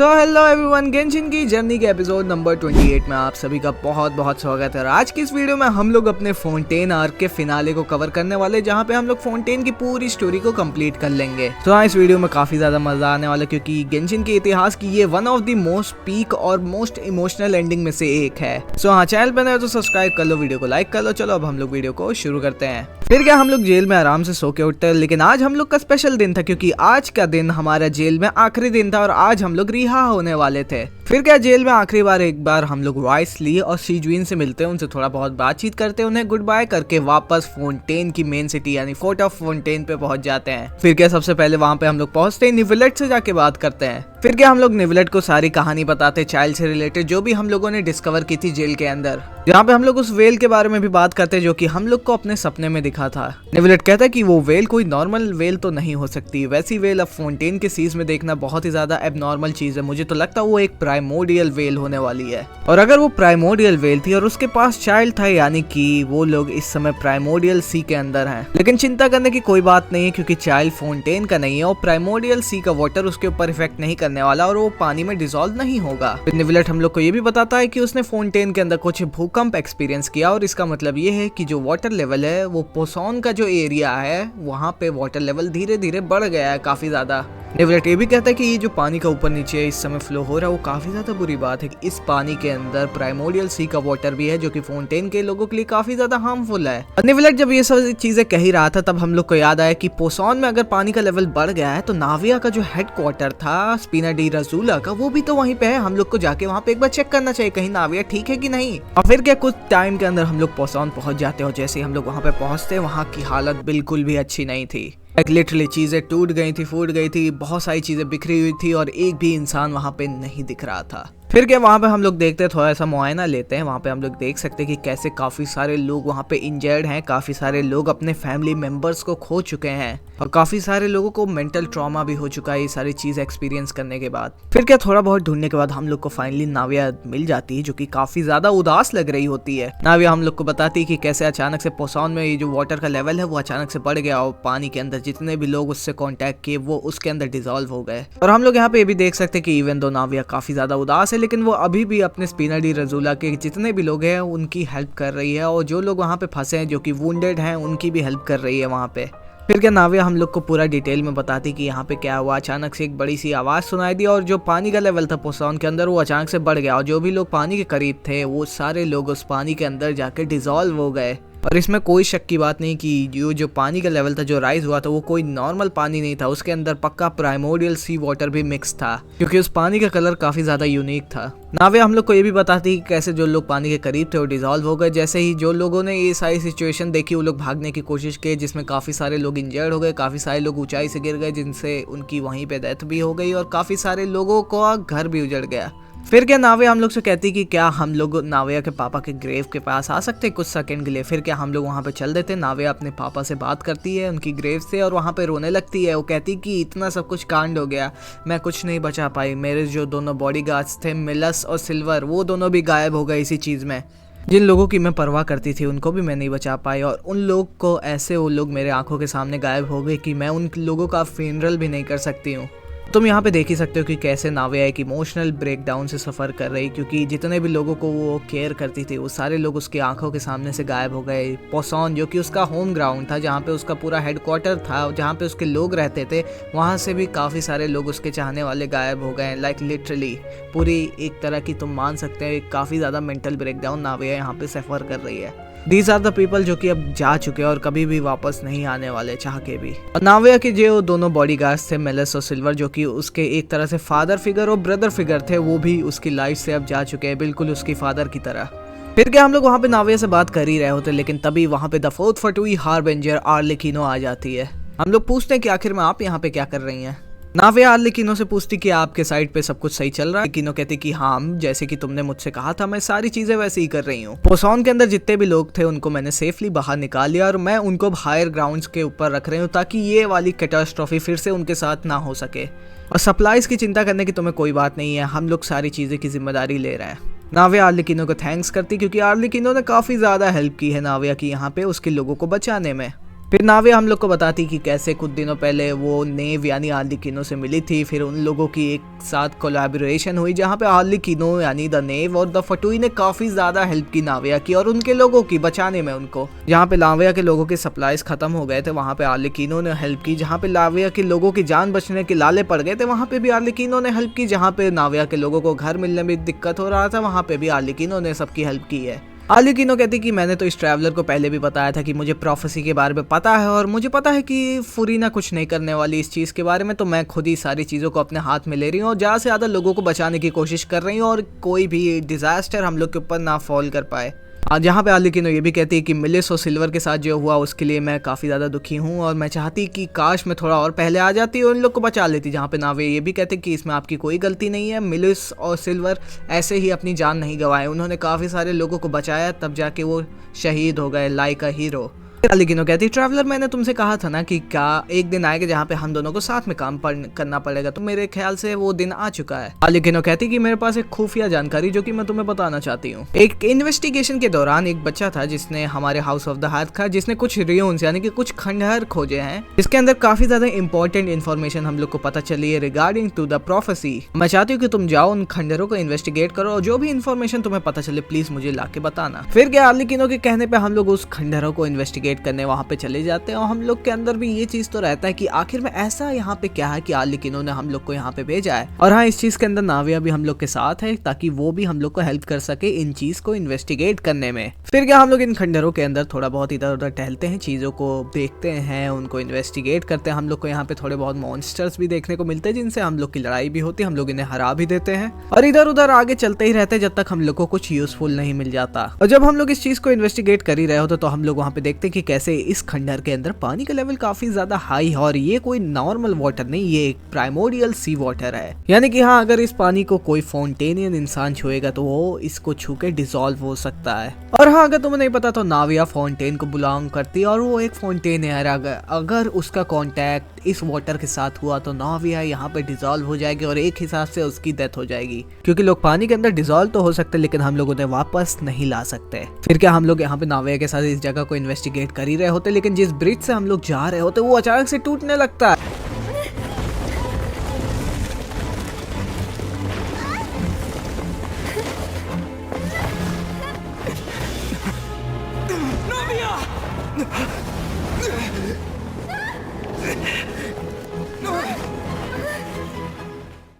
So hello everyone, Genshin की journey के episode number 28 में आप सभी का बहुत बहुत स्वागत है। आज की इस वीडियो में हम लोग अपने फोंटेन आर्क के फिनाले को कवर करने वाले, जहां पे हम लोग फोंटेन की पूरी स्टोरी को कंप्लीट कर लेंगे। तो हाँ, इस वीडियो में काफी ज्यादा मजा आने वाला, क्योंकि गेंशिन के इतिहास की ये one of the most peak और मोस्ट इमोशनल एंडिंग में से एक है। सो हाँ, चैनल पर नए हो तो सब्सक्राइब कर लो, वीडियो को लाइक कर लो। चलो अब हम लोग वीडियो को शुरू करते हैं। फिर क्या, हम लोग जेल में आराम से सो के उठते हैं, लेकिन आज हम लोग का स्पेशल दिन था, क्योंकि आज का दिन हमारा जेल में आखिरी दिन था और आज हम लोग रिहा होने वाले थे। फिर क्या, जेल में आखिरी बार एक बार हम लोग रॉयस ली और सीजुइन से मिलते हैं, उनसे थोड़ा बहुत बातचीत करते हैं, उन्हें गुड बाय करके वापस फोंटेन की मेन सिटी यानी फोर्ट ऑफ फोंटेन पे पहुंच जाते हैं। फिर क्या, सबसे पहले वहां पे हम लोग पहुंचते हैं, निवलेट से जाके बात करते हैं। फिर क्या, हम लोग निवलेट को सारी कहानी बताते, चाइल्ड से रिलेटेड जो भी हम लोगों ने डिस्कवर की थी जेल के अंदर, जहाँ पे हम लोग उस वेल के बारे में भी बात करते जो कि हम लोग को अपने सपने में दिखा था। निवलेट कहता है कि वो वेल कोई नॉर्मल वेल तो नहीं हो सकती, वैसी वेल अब फोंटेन के सीज में देखना बहुत ही ज्यादा एबनॉर्मल चीज है। मुझे तो लगता है वो एक प्राइमोर्डियल वेल होने वाली है, और अगर वो प्राइमोर्डियल वेल थी और उसके पास चाइल्ड था, यानी कि वो लोग इस समय प्राइमोर्डियल सी के अंदर हैं। लेकिन चिंता करने की कोई बात नहीं है, क्योंकि चाइल्ड फोंटेन का नहीं है और प्राइमोर्डियल सी का वाटर उसके ऊपर इफेक्ट नहीं करने वाला और वो पानी में डिसॉल्व नहीं होगा। फिर निवलेट हम लोग को ये भी बताता है कि उसने फोंटेन के अंदर कुछ भूकंप एक्सपीरियंस किया, और इसका मतलब ये है कि जो वाटर लेवल है, वो पोसॉन का जो एरिया है, वहाँ पे वाटर लेवल धीरे धीरे बढ़ गया है काफी ज्यादा। निवलेट ये भी कहता है कि ये जो पानी का ऊपर नीचे इस समय फ्लो हो रहा है, वो काफी ज्यादा बुरी बात है कि इस पानी के अंदर प्राइमोर्डियल सी का वाटर भी है, जो कि फोंटेन के लोगों के लिए काफी ज्यादा हार्मफुल है। और निवलेट जब ये सब चीजें कह ही रहा था, तब हम लोग को याद आया कि पोसॉन में अगर पानी का लेवल बढ़ गया है, तो नाविया का जो हेडक्वार्टर था स्पिना डी रजूला का, वो भी तो वहीं पे है। हम लोग को जाके वहाँ पे एक बार चेक करना चाहिए, कहीं नाविया ठीक है कि नहीं। और फिर क्या, कुछ टाइम के अंदर हम लोग पोसॉन पहुंच जाते हैं, और जैसे ही हम लोग वहाँ पे पहुंचते, वहाँ की हालत बिल्कुल भी अच्छी नहीं थी। लिटरली चीजें टूट गई थी, फूट गई थी, बहुत सारी चीजें बिखरी हुई थी और एक भी इंसान वहाँ पे नहीं दिख रहा था। फिर क्या, वहाँ पे हम लोग देखते हैं, थोड़ा सा मुआयना लेते हैं। वहाँ पे हम लोग देख सकते हैं कि कैसे काफी सारे लोग वहाँ पे इंजर्ड हैं, काफी सारे लोग अपने फैमिली मेंबर्स को खो चुके हैं, और काफी सारे लोगों को मेंटल ट्रॉमा भी हो चुका है ये सारी चीज एक्सपीरियंस करने के बाद। फिर क्या, थोड़ा बहुत ढूंढने के बाद हम लोग को फाइनली नाविया मिल जाती है, जो कि काफी ज्यादा उदास लग रही होती है। नाविया हम लोग को बताती है कि कैसे अचानक से पोसॉन में ये जो वाटर का लेवल है, वो अचानक से बढ़ गया और पानी के अंदर जितने भी लोग उससे कॉन्टेक्ट किए, वो उसके अंदर डिसॉल्व हो गए। और हम लोग यहाँ पे ये भी देख सकते हैं कि इवन दो नाविया काफी ज्यादा उदास है, लेकिन वो अभी भी अपने स्पिना डी रजूला के जितने भी लोग हैं उनकी हेल्प कर रही है, और जो लोग वहाँ पे फंसे हैं, जो कि वुंडेड हैं, उनकी भी हेल्प कर रही है वहाँ पे। फिर क्या, नाविया हम लोग को पूरा डिटेल में बताती कि यहाँ पे क्या हुआ। अचानक से एक बड़ी सी आवाज सुनाई दी, और जो पानी का लेवल था पोसॉन के अंदर, वो अचानक से बढ़ गया, और जो भी लोग पानी के करीब थे, वो सारे लोग उस पानी के अंदर जाके डिसॉल्व हो गए। और इसमें कोई शक की बात नहीं कि जो पानी का लेवल था, जो राइज हुआ था, वो कोई नॉर्मल पानी नहीं था, उसके अंदर पक्का प्राइमोर्डियल सी वाटर भी मिक्स था, क्योंकि उस पानी का कलर काफी ज्यादा यूनिक था। नाविया हम लोग को ये भी बताती कि कैसे जो लोग पानी के करीब थे वो डिसॉल्व हो गए। जैसे ही जो लोगों ने ये सारी सिचुएशन देखी, वो लोग भागने की कोशिश की, जिसमें काफी सारे लोग इंजर्ड हो गए, काफी सारे लोग ऊंचाई से गिर गए, जिनसे उनकी वहीं पे डेथ भी हो गई, और काफी सारे लोगों का घर भी उजड़ गया। फिर क्या, नाविया हम लोग से कहती कि क्या हम लोग नाविया के पापा के ग्रेव के पास आ सकते हैं कुछ सेकंड के लिए। फिर क्या, हम लोग वहाँ पे चल देते। नाविया अपने पापा से बात करती है उनकी ग्रेव से, और वहाँ पे रोने लगती है। वो कहती कि इतना सब कुछ कांड हो गया, मैं कुछ नहीं बचा पाई। मेरे जो दोनों बॉडीगार्ड्स थे, मिलस और सिल्वर, वो दोनों भी गायब हो गए इसी चीज़ में। जिन लोगों की मैं परवाह करती थी, उनको भी मैं नहीं बचा पाई, और उन लोग को ऐसे वो लोग मेरे आंखों के सामने गायब हो गए कि मैं उन लोगों का फ्यूनरल भी नहीं कर सकती हूँ। तुम यहाँ पे देख ही सकते हो कि कैसे नाविया एक इमोशनल ब्रेकडाउन से सफ़र कर रही, क्योंकि जितने भी लोगों को वो केयर करती थी, वो सारे लोग उसकी आंखों के सामने से गायब हो गए। पोसॉन, जो कि उसका होम ग्राउंड था, जहाँ पे उसका पूरा हेडक्वार्टर था, जहाँ पे उसके लोग रहते थे, वहाँ से भी काफ़ी सारे लोग उसके चाहने वाले गायब हो गए। लाइक लिटरली पूरी एक तरह की, तुम मान सकते हैं, काफ़ी ज़्यादा मेंटल ब्रेकडाउन नाविया यहाँ पे सफ़र कर रही है। दीज आर द पीपल जो कि अब जा चुके हैं और कभी भी वापस नहीं आने वाले चाह के भी। और नाविया के जो दोनों बॉडीगार्ड्स थे, मिलस और सिल्वर, जो कि उसके एक तरह से फादर फिगर और ब्रदर फिगर थे, वो भी उसकी लाइफ से अब जा चुके हैं, बिल्कुल उसकी फादर की तरह। फिर क्या, हम लोग वहाँ पे नाविया से बात कर ही रहे होते, लेकिन तभी वहाँ पे द फोर्थ फटुई हार्बिंजर आर्लेकिनो आ जाती है। हम लोग पूछते हैं कि आखिर में आप यहाँ पे क्या कर रही हैं। नाविया आर्लेकिनो से पूछती कि आपके साइड पे सब कुछ सही चल रहा है। आर्लेकिनो कहती कि हाँ, जैसे कि तुमने मुझसे कहा था, मैं सारी चीजें वैसे ही कर रही हूँ। पोसॉन के अंदर जितने भी लोग थे, उनको मैंने सेफली बाहर निकाल लिया, और मैं उनको हायर ग्राउंड्स के ऊपर रख रही हूँ, ताकि ये वाली कैटास्ट्रॉफी फिर से उनके साथ ना हो सके। और सप्लाईज की चिंता करने की तुम्हें कोई बात नहीं है, हम लोग सारी चीजें की जिम्मेदारी ले रहे हैं। नाविया आर्लेकिनो को थैंक्स करती, क्योंकि आर्लेकिनो ने काफी ज्यादा हेल्प की है नाविया की यहाँ पे उसके लोगों को बचाने में। फिर नाविया हम लोग को बताती कि कैसे कुछ दिनों पहले वो नेव यानी आर्लिकीनो से मिली थी। फिर उन लोगों की एक साथ कोलैबोरेशन हुई जहाँ पे आर्लिकीनो यानी द नेव और द फटुई ने काफी ज्यादा हेल्प की नाविया की और उनके लोगों की बचाने में उनको। जहाँ पे नाविया के लोगों के सप्लाईज खत्म हो गए थे वहाँ पे आर्लिकीनो ने हेल्प की। जहाँ पे नाविया के लोगों की जान बचने के लाले पड़ गए थे वहाँ पे भी आर्लिकीनो ने हेल्प की। जहाँ पे नाविया के लोगों को घर मिलने में दिक्कत हो रहा था वहाँ पे भी आर्लिकीनो ने सबकी हेल्प की है। आर्लिकीनो कहती कि मैंने तो इस ट्रैवलर को पहले भी बताया था कि मुझे प्रोफेसी के बारे में पता है और मुझे पता है कि फुरीना कुछ नहीं करने वाली इस चीज़ के बारे में, तो मैं खुद ही सारी चीज़ों को अपने हाथ में ले रही हूँ और ज़्यादा से ज़्यादा लोगों को बचाने की कोशिश कर रही हूँ और कोई भी डिजास्टर हम लोग के ऊपर ना फॉल कर पाए। जहाँ पे आर्लिकीनो ये भी कहती है कि मिलिस और सिल्वर के साथ जो हुआ उसके लिए मैं काफ़ी ज़्यादा दुखी हूँ और मैं चाहती कि काश मैं थोड़ा और पहले आ जाती और इन लोग को बचा लेती। जहाँ पे नावे ये भी कहते कि इसमें आपकी कोई गलती नहीं है, मिलिस और सिल्वर ऐसे ही अपनी जान नहीं गंवाए, उन्होंने काफ़ी सारे लोगों को बचाया तब जाके वो शहीद हो गए लाइक अ हीरो। आर्लिकीनो कहती ट्रैवलर मैंने तुमसे कहा था ना कि क्या एक दिन आएगा जहाँ पे हम दोनों को साथ में काम करना पड़ेगा, तो मेरे ख्याल से वो दिन आ चुका है। आर्लिकीनो कहती कि मेरे पास एक खुफिया जानकारी जो कि मैं तुम्हें बताना चाहती हूँ। एक इन्वेस्टिगेशन के दौरान एक बच्चा था जिसने हमारे हाउस ऑफ द हार्ट का जिसने कुछ रियोन्स यानी कि कुछ खंडहर खोजे हैं, इसके अंदर काफी ज्यादा इंपॉर्टेंट इन्फॉर्मेशन हम लोग को पता चली है रिगार्डिंग टू द प्रोफेसी। मैं चाहती हूँ कि तुम जाओ उन खंडहरों को इन्वेस्टिगेट करो और जो भी इन्फॉर्मेशन तुम्हें पता चले प्लीज मुझे ला के बताना। फिर क्या आर्लिकीनो के कहने पे हम लोग उस खंडहरों को इन्वेस्टिगेट करने वहाँ पे ले जाते हैं और हम लोग के अंदर भी ये चीज तो रहता है कि आखिर में ऐसा यहाँ पे क्या है कि आर्लिकीनो ने हम लोग को यहाँ पे भेजा है। और हाँ, इस चीज के अंदर नाविया भी हम लोग के साथ है ताकि वो भी हम लोग को हेल्प कर सके इन चीज को इन्वेस्टिगेट करने में। फिर क्या हम लोग इन खंडहरों के अंदर थोड़ा बहुत इधर उधर टहलते हैं, चीजों को देखते हैं, उनको इन्वेस्टिगेट करते हैं। हम लोग को यहाँ पे थोड़े बहुत मॉन्स्टर्स भी देखने को मिलते हैं जिनसे हम लोग की लड़ाई भी होती है, हम लोग इन्हें हरा भी देते हैं और इधर उधर आगे चलते ही रहते हैं जब तक हम लोग को कुछ यूजफुल नहीं मिल जाता। और जब हम लोग इस चीज को इन्वेस्टिगेट कर ही रहे होते तो हम लोग वहाँ पे देखते हैं कि कैसे इस खंडहर के अंदर पानी का लेवल काफी ज्यादा हाई है और ये कोई नॉर्मल वाटर नहीं, ये एक प्राइमोरियल सी वाटर है। यानी कि हाँ, अगर इस पानी को कोई फाउंटेनियन इंसान छुएगा तो वो इसको छू के डिसॉल्व हो सकता है। और हाँ, अगर तुम्हें नहीं पता तो नाविया फाउंटेन को बिलोंग करती है और वो एक फाउंटेन है। अगर उसका कांटेक्ट इस वाटर के साथ हुआ तो नाविया यहाँ पे डिसॉल्व हो जाएगी और एक हिसाब से उसकी डेथ हो जाएगी, क्योंकि लोग पानी के अंदर डिसॉल्व तो हो सकते हैं लेकिन हम लोग उन्हें वापस नहीं ला सकते। फिर क्या हम लोग यहाँ पे नाविया के साथ इस जगह को इन्वेस्टिगेट कर ही रहे होते लेकिन जिस ब्रिज से हम लोग जा रहे होते वो अचानक से टूटने लगता है।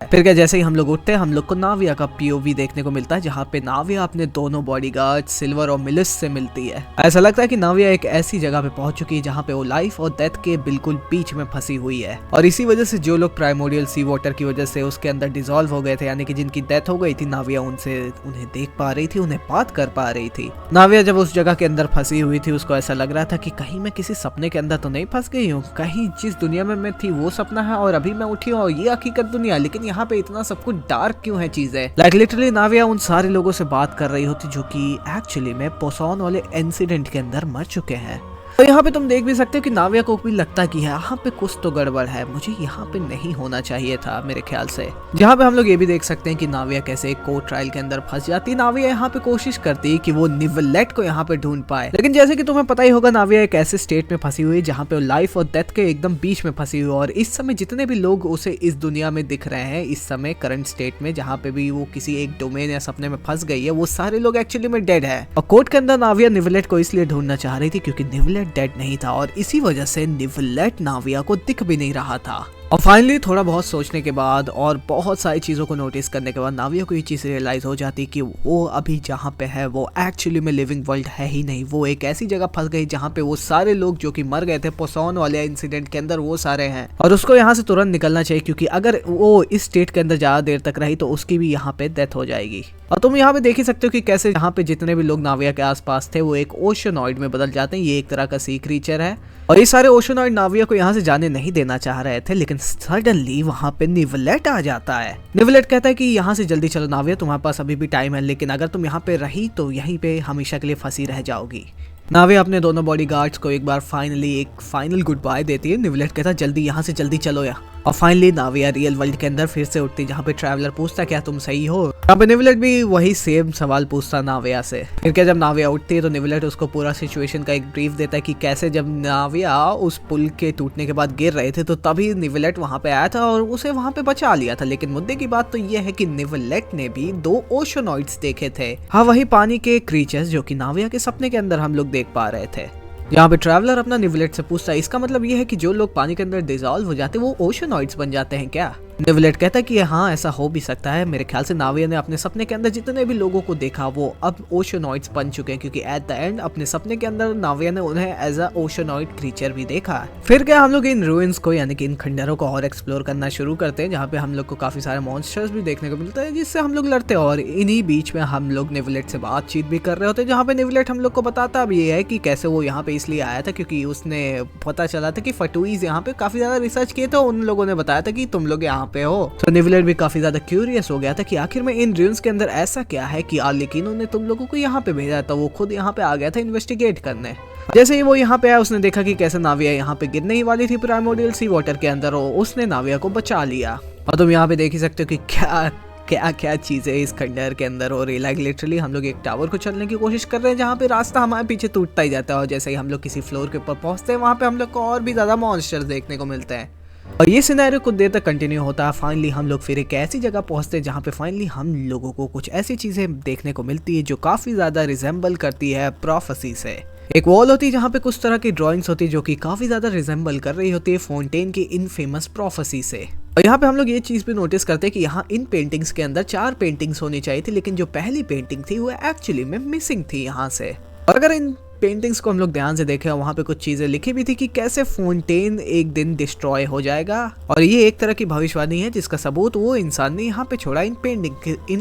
फिर क्या जैसे ही हम लोग उठते हैं हम लोग को नाविया का पीओवी देखने को मिलता है जहाँ पे नाविया अपने दोनों बॉडीगार्ड सिल्वर और मिलिस से मिलती है। ऐसा लगता है कि नाविया एक ऐसी जगह पे पहुंच चुकी है जहाँ पे वो लाइफ और डेथ के बिल्कुल बीच में फंसी हुई है और इसी वजह से जो लोग प्राइमोरियल सी वाटर की वजह से उसके अंदर डिसॉल्व हो गए थे यानी कि जिनकी डेथ हो गई थी, नाविया उन्हें देख पा रही थी, उन्हें बात कर पा रही थी। नाविया जब उस जगह के अंदर फंसी हुई थी उसको ऐसा लग रहा था कि कहीं मैं किसी सपने के अंदर तो नहीं फंस गई हूँ, कहीं जिस दुनिया में मैं थी वो सपना है और अभी मैं उठी हूँ और ये हकीकत दुनिया, लेकिन यहाँ पे इतना सब कुछ डार्क क्यों है चीजें। लाइक लिटरली नाविया उन सारे लोगों से बात कर रही होती जो कि एक्चुअली में पोसौन वाले इंसिडेंट के अंदर मर चुके हैं। तो यहाँ पे तुम देख भी सकते हो कि नाविया को भी लगता कि यहाँ पे कुछ तो गड़बड़ है, मुझे यहाँ पे नहीं होना चाहिए था मेरे ख्याल से। जहाँ पे हम लोग ये भी देख सकते हैं कि नाविया कैसे एक कोर्ट ट्रायल के अंदर फंस जाती है। नाविया यहाँ पे कोशिश करती है कि वो निवलेट को यहाँ पे ढूंढ पाए, लेकिन जैसे कि तुम्हें पता ही होगा नाविया एक ऐसे स्टेट में फंसी हुई है जहाँ पे लाइफ और डेथ के एकदम बीच में फंसी हुई और इस समय जितने भी लोग उसे इस दुनिया में दिख रहे हैं इस समय करंट स्टेट में जहाँ पे भी वो किसी एक डोमेन या सपने में फंस गई है, वो सारे लोग एक्चुअली में डेड है। और कोर्ट के अंदर नाविया निवलेट को इसलिए ढूंढना चाह रही थी क्योंकि निवलेट डेड नहीं था और इसी वजह से निवलेट नाविया को दिख भी नहीं रहा था। और फाइनली थोड़ा बहुत सोचने के बाद और बहुत सारी चीज़ों को नोटिस करने के बाद नाविया को ये चीज़ रियलाइज़ हो जाती कि वो अभी जहाँ पे है वो एक्चुअली में लिविंग वर्ल्ड है ही नहीं, वो एक ऐसी जगह फंस गई जहाँ पे वो सारे लोग जो कि मर गए थे पोसौन वाले इंसिडेंट के अंदर वो सारे हैं और उसको यहाँ से तुरंत निकलना चाहिए क्योंकि अगर वो इस स्टेट के अंदर ज़्यादा देर तक रही तो उसकी भी यहाँ पे डेथ हो जाएगी। और तुम यहाँ पे देख ही सकते हो कि कैसे यहाँ पे जितने भी लोग नाविया के आसपास थे वो एक ओशनॉइड में बदल जाते हैं। ये एक तरह का सी क्रीचर है और ये सारे ओशनॉइड नाविया को यहाँ से जाने नहीं देना चाह रहे थे, लेकिन सडनली वहाँ पे निवलेट आ जाता है। निवलेट कहता है कि यहाँ से जल्दी चलो नाविया, तुम्हारे पास अभी भी टाइम है, लेकिन अगर तुम यहाँ पे रही तो यहीं पे हमेशा के लिए फंसी रह जाओगी। नाविया अपने दोनों बॉडीगार्ड्स को एक बार फाइनली एक फाइनल गुड बाय देती है। निवलेट कहता है जल्दी यहाँ से जल्दी चलो या और फाइनली नाविया रियल वर्ल्ड के अंदर फिर से उठती, जहाँ पे ट्रैवलर पूछता क्या तुम सही हो। यहाँ पे निवलेट भी वही सेम सवाल पूछता नाविया से। फिर क्या जब नाविया उठती है तो निवलेट उसको पूरा सिचुएशन का एक ब्रीफ देता है कि कैसे जब नाविया उस पुल के टूटने के बाद गिर रहे थे तो तभी निवलेट वहां पे आया था और उसे वहां पे बचा लिया था। लेकिन मुद्दे की बात तो यह है कि निवलेट ने भी 2 ओशनॉइड्स देखे थे। हाँ, वही पानी के क्रीचर्स जो कि नाविया के सपने के अंदर हम लोग देख पा रहे थे। यहाँ पे ट्रैवलर अपना निवलेट से पूछता है इसका मतलब ये है कि जो लोग पानी के अंदर डिसॉल्व हो जाते हैं वो ओशनॉइड्स बन जाते हैं क्या। निवलेट कहता है कि हाँ ऐसा हो भी सकता है। मेरे ख्याल से नाविया ने अपने सपने के अंदर जितने भी लोगों को देखा वो अब ओशनॉइड्स बन चुके हैं, क्योंकि एट द एंड अपने सपने के अंदर नाविया ने उन्हें एज अ ओशनॉइड क्रीचर भी देखा। फिर क्या हम लोग इन रूइंस को यानी कि इन खंडरों को और एक्सप्लोर करना शुरू करते हैं, जहाँ पे हम लोग को काफी सारे मॉन्स्टर्स भी देखने को मिलते हैं जिससे हम लोग लड़ते हैं। और इन्हीं बीच में हम लोग निवलेट से बातचीत भी कर रहे होते हैं, जहाँ पे निवलेट हम लोग को बताता भी है कि कैसे वो यहाँ पे इसलिए आया था क्योंकि उसने पता चला था कि फटुईज यहाँ पे काफी ज्यादा रिसर्च किए थे। उन लोगों ने बताया था कि तुम लोग यहाँ पे हो। तो निवलेट भी काफी ज्यादा क्यूरियस हो गया था कि आखिर में इन रूइंस के अंदर ऐसा क्या है कि आर्लेकिनो ने तुम लोगों को यहाँ पे भेजा था। वो खुद यहाँ पे आ गया था इन्वेस्टिगेट करने। जैसे ही वो यहाँ पे आया उसने देखा कि कैसे नाविया यहाँ पे गिरने ही वाली थी प्राइमोर्डियल सी वाटर के अंदर, और उसने नाविया को बचा लिया। और तुम यहाँ पे देख ही सकते हो कि क्या क्या चीजें इस खंडर के अंदर हो रही। लाइक लिटरली हम लोग एक टावर को चलने की कोशिश कर रहे हैं जहाँ पे रास्ता हमारे पीछे टूटता ही जाता है, और जैसे ही हम लोग किसी फ्लोर के ऊपर पहुंचते हैं वहाँ पे हम लोग को और भी ज्यादा मॉन्स्टर्स देखने को मिलते हैं। और ये सिनेरियो कुछ देर तक कंटिन्यू होता है। फाइनली हम लोग फिर एक ऐसी जगह पहुंचते हैं जहाँ पे फाइनली हम लोगों को कुछ ऐसी चीजें देखने को मिलती है जो काफी ज्यादा रिजेंबल करती है प्रोफेसी से। एक वॉल होती है जहाँ पे कुछ तरह की ड्राइंग्स होती है जो कि काफी ज्यादा रिजेंबल कर रही होती है फोंटेन की इन फेमस प्रोफेसी से। और यहाँ पे हम लोग ये चीज भी नोटिस करते हैं कि यहाँ इन पेंटिंग्स के अंदर 4 पेंटिंग्स होनी चाहिए थी, लेकिन जो पहली पेंटिंग थी वो एक्चुअली में मिसिंग थी यहाँ से। और अगर इन पेंटिंग्स को हम लोग ध्यान से देखें, वहाँ पे कुछ चीजें लिखी भी थी कि कैसे फोंटेन एक दिन डिस्ट्रॉय हो जाएगा, और ये एक तरह की भविष्यवाणी है जिसका सबूत वो इंसान ने यहाँ पे छोड़ा इन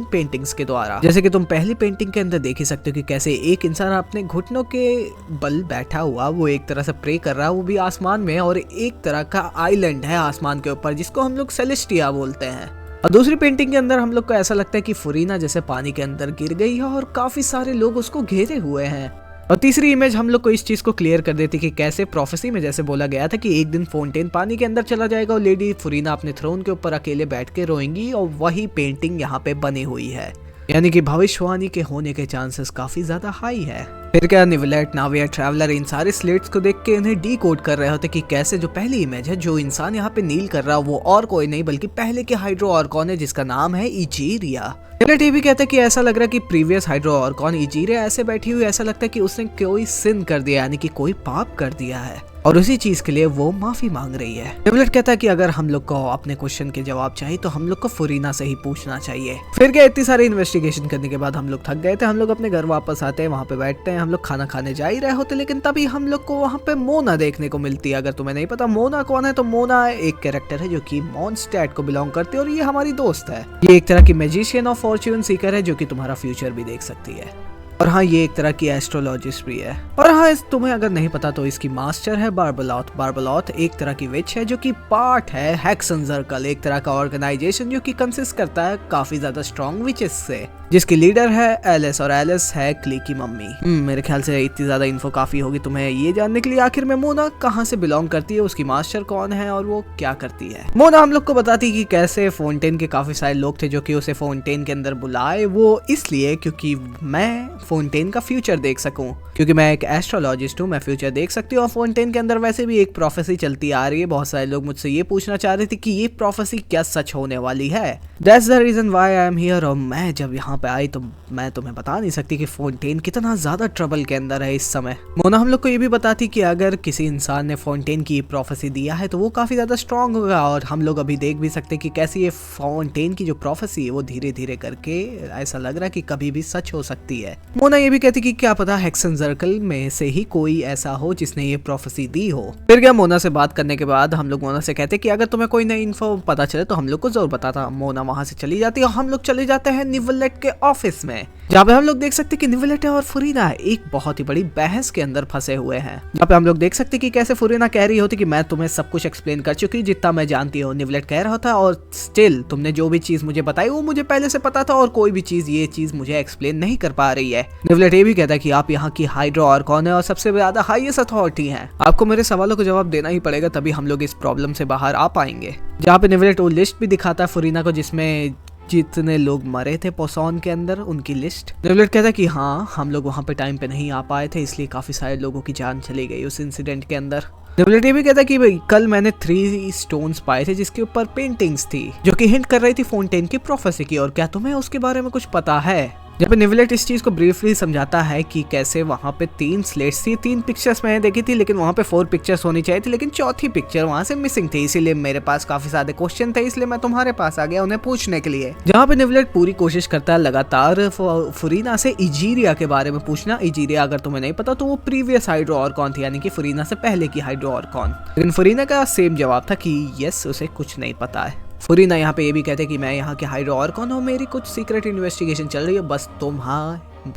पेंटिंग्स के द्वारा। जैसे कि तुम पहली पेंटिंग के अंदर देख ही सकते हो कि कैसे एक इंसान अपने घुटनों के बल बैठा हुआ, वो एक तरह से प्रे कर रहा है, वो भी आसमान में, और एक तरह का आइलैंड है आसमान के ऊपर जिसको हम लोग सेलेस्टिया बोलते हैं। और दूसरी पेंटिंग के अंदर हम लोग को ऐसा लगता है कि फुरीना जैसे पानी के अंदर गिर गई है और काफी सारे लोग उसको घेरे हुए हैं। और तीसरी इमेज हम लोग को इस चीज को क्लियर कर देती कि कैसे प्रोफेसी में जैसे बोला गया था कि एक दिन फोंटेन पानी के अंदर चला जाएगा और लेडी फुरीना अपने थ्रोन के ऊपर अकेले बैठ के रोएंगी, और वही पेंटिंग यहाँ पे बनी हुई है। यानी कि भविष्यवाणी के होने के चांसेस काफी ज्यादा हाई है। फिर क्या निवलेट, नाविया, ट्रैवलर इन सारे स्लेट्स को देख के इन्हें डी कोड कर रहे होते कि कैसे जो पहली इमेज है, जो इंसान यहाँ पे नील कर रहा है वो और कोई नहीं बल्कि पहले के हाइड्रो ऑर्कॉन है जिसका नाम है इजीरिया। निवलेट ये भी कहता है कि ऐसा लग रहा है कि प्रीवियस हाइड्रो ऑर्कॉन इजीरिया ऐसे बैठी हुई, ऐसा लगता है कि उसने कोई सिन कर दिया, यानी कि कोई पाप कर दिया है, और उसी चीज के लिए वो माफी मांग रही है। निवलेट कहता है कि अगर हम लोग को अपने क्वेश्चन के जवाब चाहिए तो हम लोग को फुरीना से ही पूछना चाहिए। फिर क्या इतनी सारी इन्वेस्टिगेशन करने के बाद हम लोग थक गए थे, हम लोग अपने घर वापस आते हैं, वहाँ पे बैठते हैं, हम लोग खाना खाने जा ही रहे होते, लेकिन तभी हम लोग को वहाँ पे मोना देखने को मिलती है। अगर तुम्हें नहीं पता मोना कौन है, तो मोना एक कैरेक्टर है जो कि मॉन्स्टैट को बिलोंग करती है, और ये हमारी दोस्त है। ये एक तरह की मैजिशियन ऑफ फॉर्च्यून सीकर है जो कि तुम्हारा फ्यूचर भी देख सकती है। और हाँ, ये एक तरह की एस्ट्रोलॉजिस्ट भी है। और हाँ, तुम्हें अगर नहीं पता तो इसकी मास्टर है बार्बलॉथ। बार्बलॉथ एक तरह की विच है जो कि पार्ट है हेक्सन सर्कल, एक तरह का ऑर्गेनाइजेशन जो कि कंसिस्ट करता है काफी ज्यादा स्ट्रॉन्ग विचेस से, जिसकी लीडर है एलिस, और एलिस है क्ली की मम्मी। मेरे ख्याल से इतनी ज्यादा इन्फो काफी होगी तुम्हें ये जानने के लिए आखिर में मोना कहाँ से बिलोंग करती है, उसकी मास्टर कौन है और वो क्या करती है। मोना हम लोग को बताती कि कैसे फोंटेन के काफी सारे लोग थे जो कि उसे फोंटेन के अंदर बुलाए, वो इसलिए क्योंकि मैं फोंटेन का फ्यूचर देख सकूं, क्योंकि मैं एक एस्ट्रोलॉजिस्ट हूँ, मैं फ्यूचर देख सकती हूँ। और फोंटेन के अंदर वैसे भी एक प्रोफेसी चलती आ रही है। बहुत सारे लोग मुझसे ये पूछना चाह रहे थे कि ये प्रोफेसी क्या सच होने वाली है। That's the reason why I am here. और मैं जब यहाँ पे आई तो मैं तुम्हें बता नहीं सकती कि फोंटेन कितना ज्यादा ट्रबल के अंदर है इस समय। मोना हम लोग को ये भी बताती कि अगर किसी इंसान ने फोंटेन की प्रोफेसी दिया है तो वो काफी ज्यादा स्ट्रॉन्ग होगा, और हम लोग अभी देख भी सकते हैं कि कैसे ये फोंटेन की जो प्रोफेसी है वो धीरे धीरे करके ऐसा लग रहा है कि कभी भी सच हो सकती है। मोना ये भी कहती कि क्या पता हेक्सन सर्कल में से ही कोई ऐसा हो जिसने ये प्रोफेसी दी हो। फिर क्या मोना से बात करने के बाद हम लोग मोना से कहते कि अगर तुम्हें कोई नई इन्फो पता चले तो हम लोग को जरूर बताता। मोना वहां से चली जाती है और हम लोग चले जाते हैं निवलेट के ऑफिस में, जहाँ पे हम लोग देख सकते हैं कि निवलेट और फुरीना एक बहुत ही बड़ी बहस के अंदर फंसे हुए हैं। जहाँ पे हम लोग देख सकते हैं कि कैसे फुरीना कह रही होती कि मैं तुम्हें सब कुछ एक्सप्लेन कर चुकी जितना मैं जानती हूँ। निवलेट कह रहा था और स्टिल तुमने जो भी चीज मुझे बताई वो मुझे पहले से पता था, और कोई भी चीज ये चीज मुझे एक्सप्लेन नहीं कर पा रही है। नेवलेट ये भी कहता है कि आप यहाँ की हाइड्रो आर्कॉन है और सबसे ज्यादा हाईएस्ट अथॉरिटी हैं। आपको मेरे सवालों को जवाब देना ही पड़ेगा, तभी हम लोग इस प्रॉब्लम से बाहर आ पाएंगे। जहाँ पे नेवलेट वो लिस्ट भी दिखाता है फुरीना को, जिसमें जितने लोग मरे थे पोसॉन के अंदर उनकी लिस्ट। नेवलेट कहता है कि हाँ, हम लोग वहाँ पे टाइम पे नहीं आ पाए थे, इसलिए काफी सारे लोगों की जान चली गई उस इंसिडेंट के अंदर। नेवलेट ये भी कहता है कि भाई कल मैंने 3 स्टोन्स पाए थे जिसके ऊपर पेंटिंग्स थी जो कि हिंट कर रही थी फोंटेन की प्रोफेसी की, और क्या तुम्हें उसके बारे में कुछ पता है। जब नेवलेट इस चीज को ब्रीफली समझाता है कि कैसे वहाँ पे 3 स्लेट्स थी, 3 पिक्चर्स मैंने देखी थी, लेकिन वहाँ पे 4 पिक्चर्स होनी चाहिए थी, लेकिन चौथी पिक्चर वहाँ से मिसिंग थी, इसीलिए मेरे पास काफी सारे क्वेश्चन थे, इसलिए मैं तुम्हारे पास आ गया उन्हें पूछने के लिए। जहाँ पे नेवलेट पूरी कोशिश करता है लगातार फुरीना से इजीरिया के बारे में पूछना। इजीरिया अगर तुम्हें नहीं पता तो वो प्रीवियस हाइड्रो आर्कॉन थी, यानी कि फुरीना से पहले की हाइड्रो आर्कॉन। लेकिन फुरीना का सेम जवाब था कि यस, उसे कुछ नहीं पता है। फुरीना यहाँ पे ये भी कहते हैं कि मैं यहाँ के हाइड्रो आर्कॉन हूँ, मेरी कुछ सीक्रेट इन्वेस्टिगेशन चल रही है, बस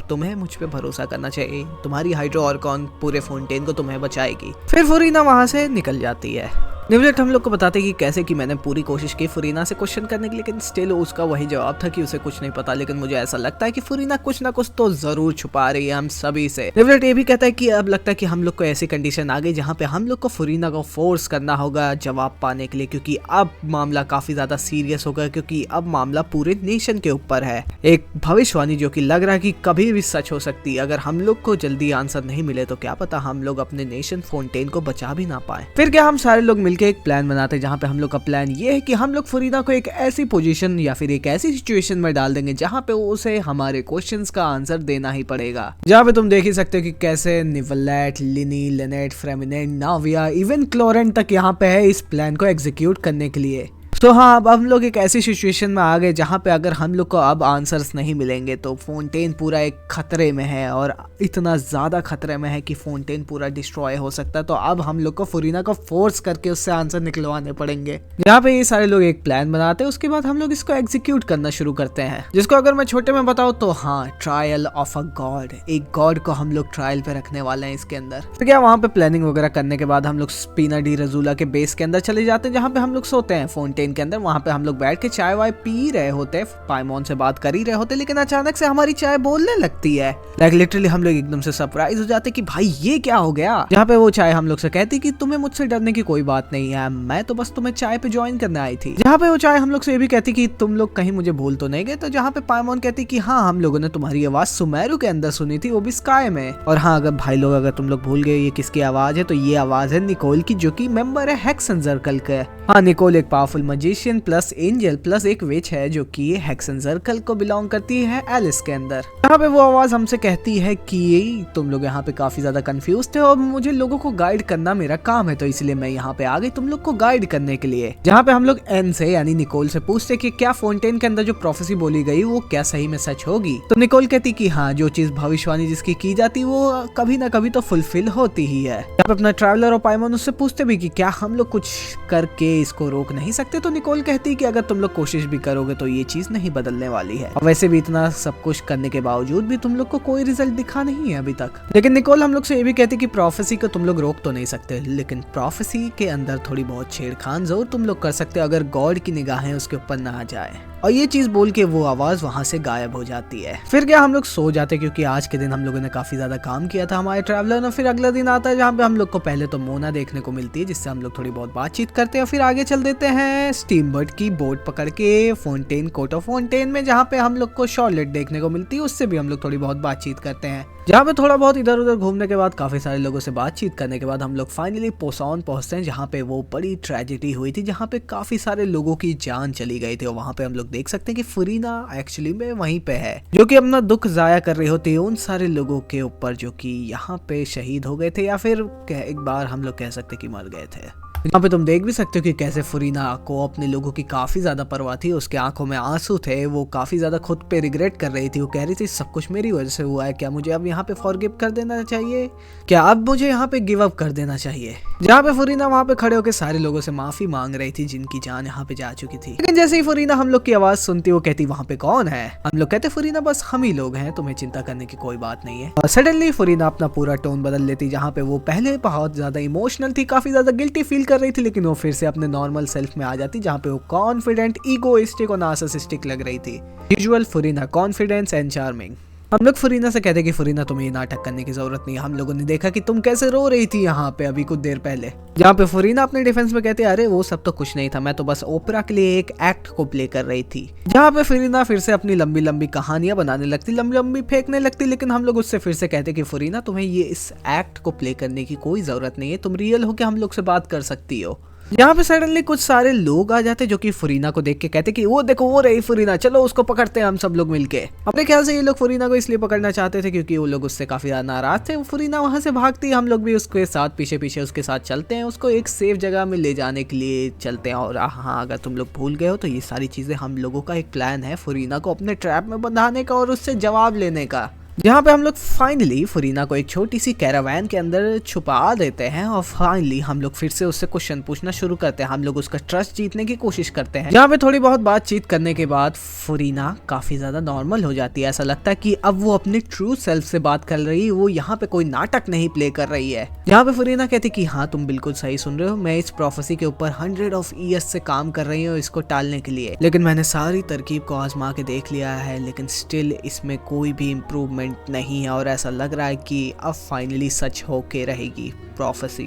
तुम्हें मुझ पे भरोसा करना चाहिए, तुम्हारी हाइड्रो आर्कॉन पूरे फोंटेन को तुम्हें बचाएगी। फिर फुरीना वहां से निकल जाती है। नेवलेट हम लोग को बताते कि कैसे कि मैंने पूरी कोशिश की फुरीना से क्वेश्चन करने की, लेकिन स्टिल उसका वही जवाब था कि उसे कुछ नहीं पता। लेकिन मुझे ऐसा लगता है कि फुरीना कुछ ना कुछ तो जरूर छुपा रही है हम सभी से। नेवलेट ये भी कहता है कि अब लगता है कि हम लोग को ऐसी कंडीशन आ गई जहाँ पे हम लोग को फुरीना को फोर्स करना होगा जवाब पाने के लिए, क्योंकि अब मामला काफी ज्यादा सीरियस होगा, क्योंकि अब मामला पूरे नेशन के ऊपर है। एक भविष्यवाणी जो कि लग रहा है कि कभी भी सच हो सकती है। अगर हम लोग को जल्दी आंसर नहीं मिले तो क्या पता हम लोग अपने नेशन फोंटेन को बचा भी ना पाए। फिर क्या हम सारे लोग मिलकर एक प्लान बनाते हैं, जहाँ पे हम लोग का प्लान ये है कि हम लोग फुरीना को एक ऐसी पोजीशन या फिर एक ऐसी सिचुएशन में डाल देंगे जहाँ पे उसे हमारे क्वेश्चंस का आंसर देना ही पड़ेगा। जहाँ पे तुम देख ही सकते हो कि कैसे निवलेट, लिनी, लेनेट, फ्रेमिनेट, नाविया, इवन क्लोरेन तक यहाँ पे है इस प्लान को एग्जीक्यूट करने के लिए। तो हाँ, अब हम लोग एक ऐसी सिचुएशन में आ गए जहाँ पे अगर हम लोग को अब आंसर्स नहीं मिलेंगे तो फोंटेन पूरा एक खतरे में है, और इतना ज़्यादा खतरे में है कि फोंटेन पूरा डिस्ट्रॉय हो सकता है। तो अब हम लोग को फुरीना को फोर्स करके उससे आंसर निकलवाने पड़ेंगे। यहाँ पे ये सारे लोग एक प्लान बनाते हैं, उसके बाद हम लोग इसको एग्जीक्यूट करना शुरू करते हैं, जिसको अगर मैं छोटे में बताऊँ तो हाँ, ट्रायल ऑफ अ गॉड। एक गॉड को हम लोग ट्रायल पे रखने वाले हैं इसके अंदर। तो क्या वहाँ पे प्लानिंग वगैरह करने के बाद हम लोग स्पिना डी रजूला के बेस के अंदर चले जाते हैं, जहाँ पे हम लोग सोते हैं फोंटेन के अंदर। वहाँ पे हम लोग बैठ के चाय वाय पी रहे होते, पाइमोन से बात कर ही रहे होते, लेकिन अचानक से हमारी चाय बोलने लगती है। लाइक लिटरली हम लोग एकदम से सरप्राइज हो जाते कि भाई ये क्या हो गया। जहाँ पे वो चाय हम लोग से कहती कि तुम्हें मुझसे डरने की कोई बात नहीं है, मैं तो बस तुम्हें चाय पे ज्वाइन करने आई थी। जहाँ पे वो चाय हम लोग से ये भी कहती कि तुम लोग कहीं मुझे भूल तो नहीं गए। तो जहाँ पे पाइमोन कहती कि हाँ, हम लोगों ने तुम्हारी आवाज सुमेरु के अंदर सुनी थी, वो भी स्काई में। और हाँ, अगर भाई लोग अगर तुम लोग भूल गए ये किसकी आवाज है, तो ये आवाज है निकोल की, जो की मेंबर है हेक्सन सर्कल के। हाँ, निकोल एक powerful magician plus angel plus एक विच है जो कि हेक्सन सर्कल को बिलोंग करती है एलिस के अंदर। यहाँ पे वो आवाज हमसे कहती है कि तुम लोग यहाँ पे काफी ज्यादा कंफ्यूज थे और मुझे लोगों को गाइड करना मेरा काम है, तो इसलिए मैं यहाँ पे आ गई तुम लोग को गाइड करने के लिए। जहाँ पे हम लोग एन से यानी निकोल से पूछते कि क्या फोंटेन के अंदर जो प्रोफेसी बोली गई वो क्या सही में सच होगी। तो निकोल कहती कि हाँ, जो चीज भविष्यवाणी जिसकी की जाती वो कभी ना कभी तो फुलफिल होती ही है। यहाँ पे अपना ट्रैवलर और पाइमोन उससे पूछते भी कि क्या हम लोग कुछ करके इसको रोक नहीं सकते। तो निकोल कहती कि अगर तुम लोग कोशिश भी करोगे तो ये चीज नहीं बदलने वाली है, और वैसे भी इतना सब कुछ करने के बावजूद भी तुम लोग को कोई रिजल्ट दिखा नहीं है अभी तक। लेकिन निकोल हम लोग से ये भी कहती कि प्रोफेसी को तुम लोग रोक तो नहीं सकते, लेकिन प्रोफेसी के अंदर थोड़ी बहुत छेड़खान जरूर तुम लोग कर सकते हो अगर गॉड की निगाहें उसके ऊपर ना आ जाए। और ये चीज बोल के वो आवाज वहां से गायब हो जाती है। फिर क्या हम लोग सो जाते, क्योंकि आज के दिन हम लोगों ने काफी ज्यादा काम किया था हमारे ट्रैवलर ने। फिर अगला दिन आता है जहाँ पे हम लोग को पहले तो मोना देखने को मिलती है, जिससे हम लोग थोड़ी बहुत बातचीत करते हैं। फिर आगे चल देते हैं स्टीमबर्ड की बोट पकड़ के फोंटेन, कोर्ट ऑफ फोंटेन में, जहाँ पे हम लोग को शॉर्लेट देखने को मिलती है। उससे भी हम लोग थोड़ी बहुत बातचीत करते हैं, जहाँ पे थोड़ा बहुत इधर उधर घूमने के बाद, काफी सारे लोगों से बातचीत करने के बाद हम लोग फाइनली पोसॉन पहुंचते हैं, जहाँ पे वो बड़ी ट्रेजेडी हुई थी, जहाँ पे काफी सारे लोगों की जान चली गई थी। और वहाँ पे हम लोग देख सकते हैं कि फुरीना एक्चुअली में वहीं पे है, जो कि अपना दुख जाया कर रही होती है उन सारे लोगों के ऊपर जो कि यहाँ पे शहीद हो गए थे, या फिर एक बार हम लोग कह सकते कि मर गए थे। यहाँ पे तुम देख भी सकते हो कि कैसे फुरीना को अपने लोगों की काफी ज्यादा परवाह थी, उसके आंखों में आंसू थे, वो काफी ज्यादा खुद पे रिग्रेट कर रही थी। वो कह रही थी सब कुछ मेरी वजह से हुआ है, क्या मुझे अब यहाँ पे फॉरगिव कर देना चाहिए, क्या अब मुझे यहाँ पे गिव अप कर देना चाहिए। जहाँ पे फुरीना वहाँ पे खड़े होकर सारे लोगों से माफी मांग रही थी जिनकी जान यहाँ पे जा चुकी थी। लेकिन जैसे ही फुरीना हम लोग की आवाज सुनती वो कहती वहाँ पे कौन है। हम लोग कहते फुरीना बस हम ही लोग हैं, तुम्हें चिंता करने की कोई बात नहीं है। और सडनली फुरीना अपना पूरा टोन बदल लेती, जहाँ पे वो पहले बहुत ज्यादा इमोशनल थी, काफी ज्यादा गिल्टी फील कर रही थी, लेकिन वो से अपने नॉर्मल सेल्फ में आ जाती, जहां पे वो कॉन्फिडेंट, इगोइस्टिक और नार्सिसिस्टिक लग रही थी। Usual Furina, confidence and charming. हम लोग फरीना से कहते कि फरीना तुम्हें ये नाटक करने की जरूरत नहीं है, हम लोगों ने देखा कि तुम कैसे रो रही थी यहाँ पे अभी कुछ देर पहले। जहाँ पे फरीना अपने डिफेंस में कहती है अरे वो सब तो कुछ नहीं था, मैं तो बस ओपरा के लिए एक एक्ट को प्ले कर रही थी। जहाँ पे फरीना फिर से अपनी लंबी लंबी कहानियां बनाने लगती, लंबी लंबी फेंकने लगती, लेकिन हम लोग उससे फिर से कहते कि फरीना तुम्हें ये इस एक्ट को प्ले करने की कोई जरूरत नहीं है, तुम रियल हो के हम लोग से बात कर सकती हो। यहाँ पे सडनली कुछ सारे लोग आ जाते जो कि फरीना को देख के कहते कि वो देखो वो रही फरीना, चलो उसको पकड़ते हैं हम सब लोग मिलके। अपने ख्याल से ये लोग फरीना को इसलिए पकड़ना चाहते थे क्योंकि वो लोग उससे काफी ज्यादा नाराज थे। फरीना वहां से भागती, हम लोग भी उसके साथ पीछे पीछे उसके साथ चलते हैं, उसको एक सेफ जगह में ले जाने के लिए चलते हैं। और हाँ, अगर तुम लोग भूल गए हो तो ये सारी चीजें हम लोगों का एक प्लान है फरीना को अपने ट्रैप में बंधाने का और उससे जवाब लेने का। जहाँ पे हम लोग फाइनली फरीना को एक छोटी सी कैरावैन के अंदर छुपा देते हैं और फाइनली हम लोग फिर से उससे क्वेश्चन पूछना शुरू करते हैं। हम लोग उसका ट्रस्ट जीतने की कोशिश करते हैं। जहाँ पे थोड़ी बहुत बातचीत करने के बाद फरीना काफी ज्यादा नॉर्मल हो जाती है। ऐसा लगता है कि अब वो अपने ट्रू सेल्फ से बात कर रही है, वो यहाँ पे कोई नाटक नहीं प्ले कर रही है। जहाँ पे फरीना कहती कि हाँ तुम बिल्कुल सही सुन रहे हो, मैं इस प्रोफेसी के ऊपर 100 of years से काम कर रही हूँ इसको टालने के लिए, लेकिन मैंने सारी तरकीब को आजमा के देख लिया है, लेकिन स्टिल इसमें कोई भी इम्प्रूवमेंट नहीं है और ऐसा लग रहा है कि अब फाइनली सच होके रहेगी प्रोफेसी।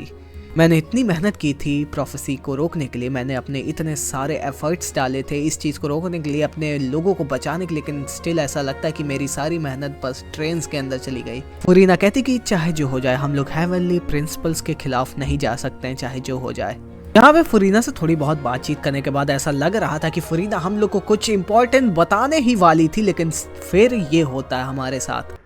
मैंने इतनी मेहनत की थी प्रोफेसी को रोकने के लिए, मैंने अपने इतने सारे एफर्ट्स डाले थे इस चीज़ को रोकने के लिए, अपने लोगों को बचाने के लिए, लेकिन स्टिल ऐसा लगता है कि मेरी सारी मेहनत बस ट्रेन्स के अंदर चली गई। फरीना कहती कि चाहे जो हो जाए हम लोग हेवनली प्रिंसिपल्स के खिलाफ नहीं जा सकते हैं, चाहे जो हो जाए। यहाँ पे फरीना से थोड़ी बहुत बातचीत करने के बाद ऐसा लग रहा था कि फरीना हम लोग को कुछ इम्पोर्टेंट बताने ही वाली थी, लेकिन फिर ये होता है हमारे साथ।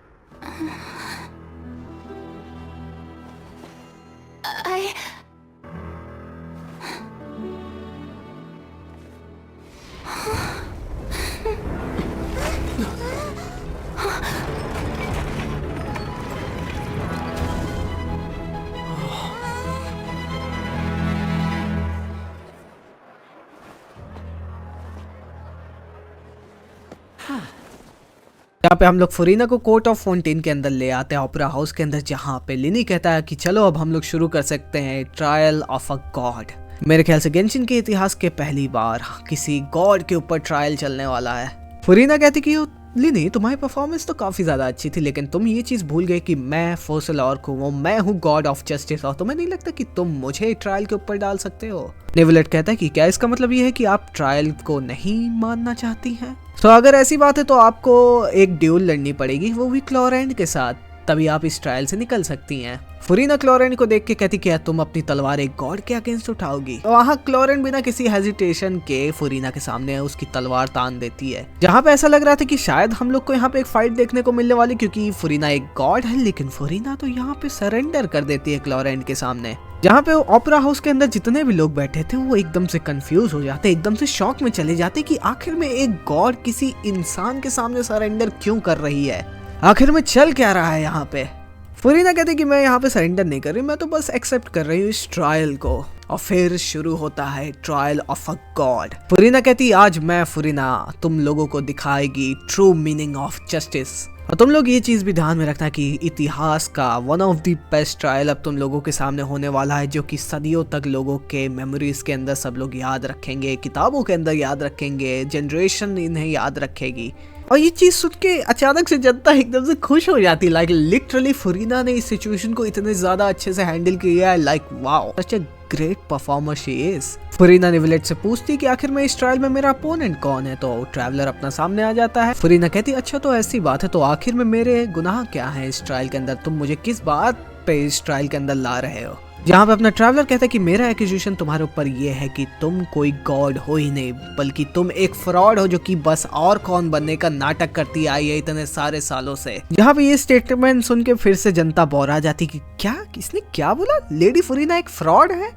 यहाँ पे हम लोग फरीना को कोर्ट ऑफ फाउंटेन के अंदर ले आते हैं, ओपेरा हाउस के अंदर, जहाँ पे लिनी कहता है कि चलो अब हम लोग शुरू कर सकते हैं ट्रायल ऑफ अ गॉड। मेरे ख्याल से गेंशिन के इतिहास के पहली बार किसी गॉड के ऊपर ट्रायल चलने वाला है। फरीना कहती कि लिनी तुम्हारी परफॉर्मेंस तो काफी ज्यादा अच्छी थी, लेकिन तुम ये चीज भूल गए कि मैं फोसलॉर हूँ, मैं हूँ गॉड ऑफ जस्टिस, और तुम्हें नहीं लगता कि तुम मुझे ट्रायल के ऊपर डाल सकते हो। नेवलेट कहता है कि क्या इसका मतलब ये है कि आप ट्रायल को नहीं मानना चाहती हैं? तो अगर ऐसी बात है तो आपको एक ड्यूल लड़नी पड़ेगी, वो भी क्लोरेंड के साथ, तभी आप इस ट्रायल से निकल सकती हैं। फरीना क्लोरेंड को देख के कहती क्या तुम अपनी तलवार एक गॉड के अगेंस्ट उठाओगी? तो वहाँ क्लोरेंड बिना किसी हेजिटेशन के फरीना के सामने उसकी तलवार तान देती है। जहाँ पे ऐसा लग रहा था कि शायद हम लोग को यहाँ पे एक फाइट देखने को मिलने वाली, क्योंकि फरीना एक गॉड है, लेकिन फरीना तो यहाँ पे सरेंडर कर देती है क्लोरेंड के सामने। जहाँ पे ओपेरा हाउस के अंदर जितने भी लोग बैठे थे वो एकदम से कंफ्यूज हो जाते, एकदम से शॉक में चले जाते कि आखिर में एक गॉड किसी इंसान के सामने सरेंडर क्यों कर रही है, आखिर में चल क्या रहा है यहाँ पे। फरीना कहती कि मैं यहाँ पे सरेंडर नहीं कर रही, मैं तो बस एक्सेप्ट कर रही हूँ इस ट्रायल को। और फिर शुरू होता है trial of a God. Farina कहती आज मैं फरीना तुम लोगों को दिखाएगी ट्रू मीनिंग ऑफ जस्टिस। और तुम लोग ये चीज भी ध्यान में रखना कि इतिहास का one of the best trial अब तुम लोगों के सामने होने वाला है, जो कि सदियों तक लोगों के मेमोरीज के अंदर सब लोग याद रखेंगे, किताबों के अंदर याद रखेंगे, जनरेशन इन्हें याद रखेगी। और ये चीज सुन के अचानक से जनता एकदम से खुश हो जाती है। लाइक लिटरली फरीना ने इस सिचुएशन को इतने ज्यादा अच्छे से हैंडल किया है। Like wow, such a great performer she is. Furina Neuvillette से पूछती कि आखिर में इस ट्रायल में मेरा अपोनेंट कौन है, तो ट्रैवलर अपना सामने आ जाता है। फरीना कहती अच्छा तो ऐसी बात है, तो आखिर में मेरे गुनाह क्या है इस ट्रायल के अंदर, तुम मुझे किस बात पे इस ट्रायल के अंदर ला रहे हो? जहाँ पे अपना ट्रैवलर कहता है कि मेरा एक्यूजेशन तुम्हारे ऊपर ये है कि तुम कोई गॉड हो ही नहीं, बल्कि तुम एक फ्रॉड हो जो कि बस और कौन बनने का नाटक करती आई है इतने सारे सालों से। जहाँ पे ये स्टेटमेंट सुन के फिर से जनता बौरा जाती कि क्या, किसने क्या बोला, लेडी फरीना एक फ्रॉड है?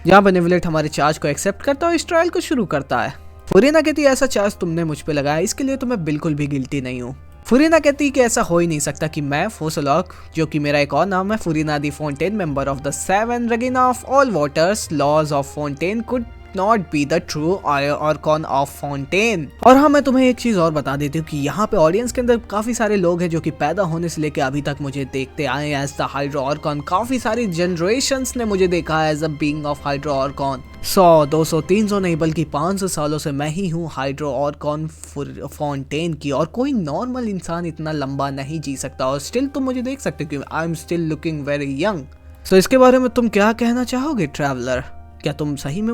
जहाँ पे नेवलेट हमारे चार्ज को एक्सेप्ट करता है और इस ट्रायल को शुरू करता है। फरीना कहती है ऐसा चार्ज तुमने मुझ पे लगाया, इसके लिए तो मैं बिल्कुल भी गिल्टी नहीं हूँ। फरीना कहती कि ऐसा हो ही नहीं सकता कि मैं फोसलॉक, जो कि मेरा एक और नाम है, Furina de Fontaine, member of the 7 Regina of all waters, lords of Fontaine, could not be the true archon of Fontaine. और हाँ, मैं तुम्हें एक चीज और बता देती हूँ कि यहाँ पे ऑडियंस के अंदर काफी सारे लोग हैं जो कि पैदा होने से लेके अभी तक मुझे देखते आए एज द हाइड्रो ऑर्कॉन। काफी सारी जनरेशंस ने मुझे देखा as a being of hydro archon. 100, 200, 300 नहीं बल्कि 500 सालों से मैं ही हूँ हाइड्रो ऑर्कॉन फोंटेन की, और कोई नॉर्मल इंसान इतना लंबा नहीं जी सकता। और स्टिल तुम मुझे देख सकते हो कि I am still looking very young. So इसके बारे में तुम क्या कहना चाहोगे ट्रैवलर? क्या तुम सही में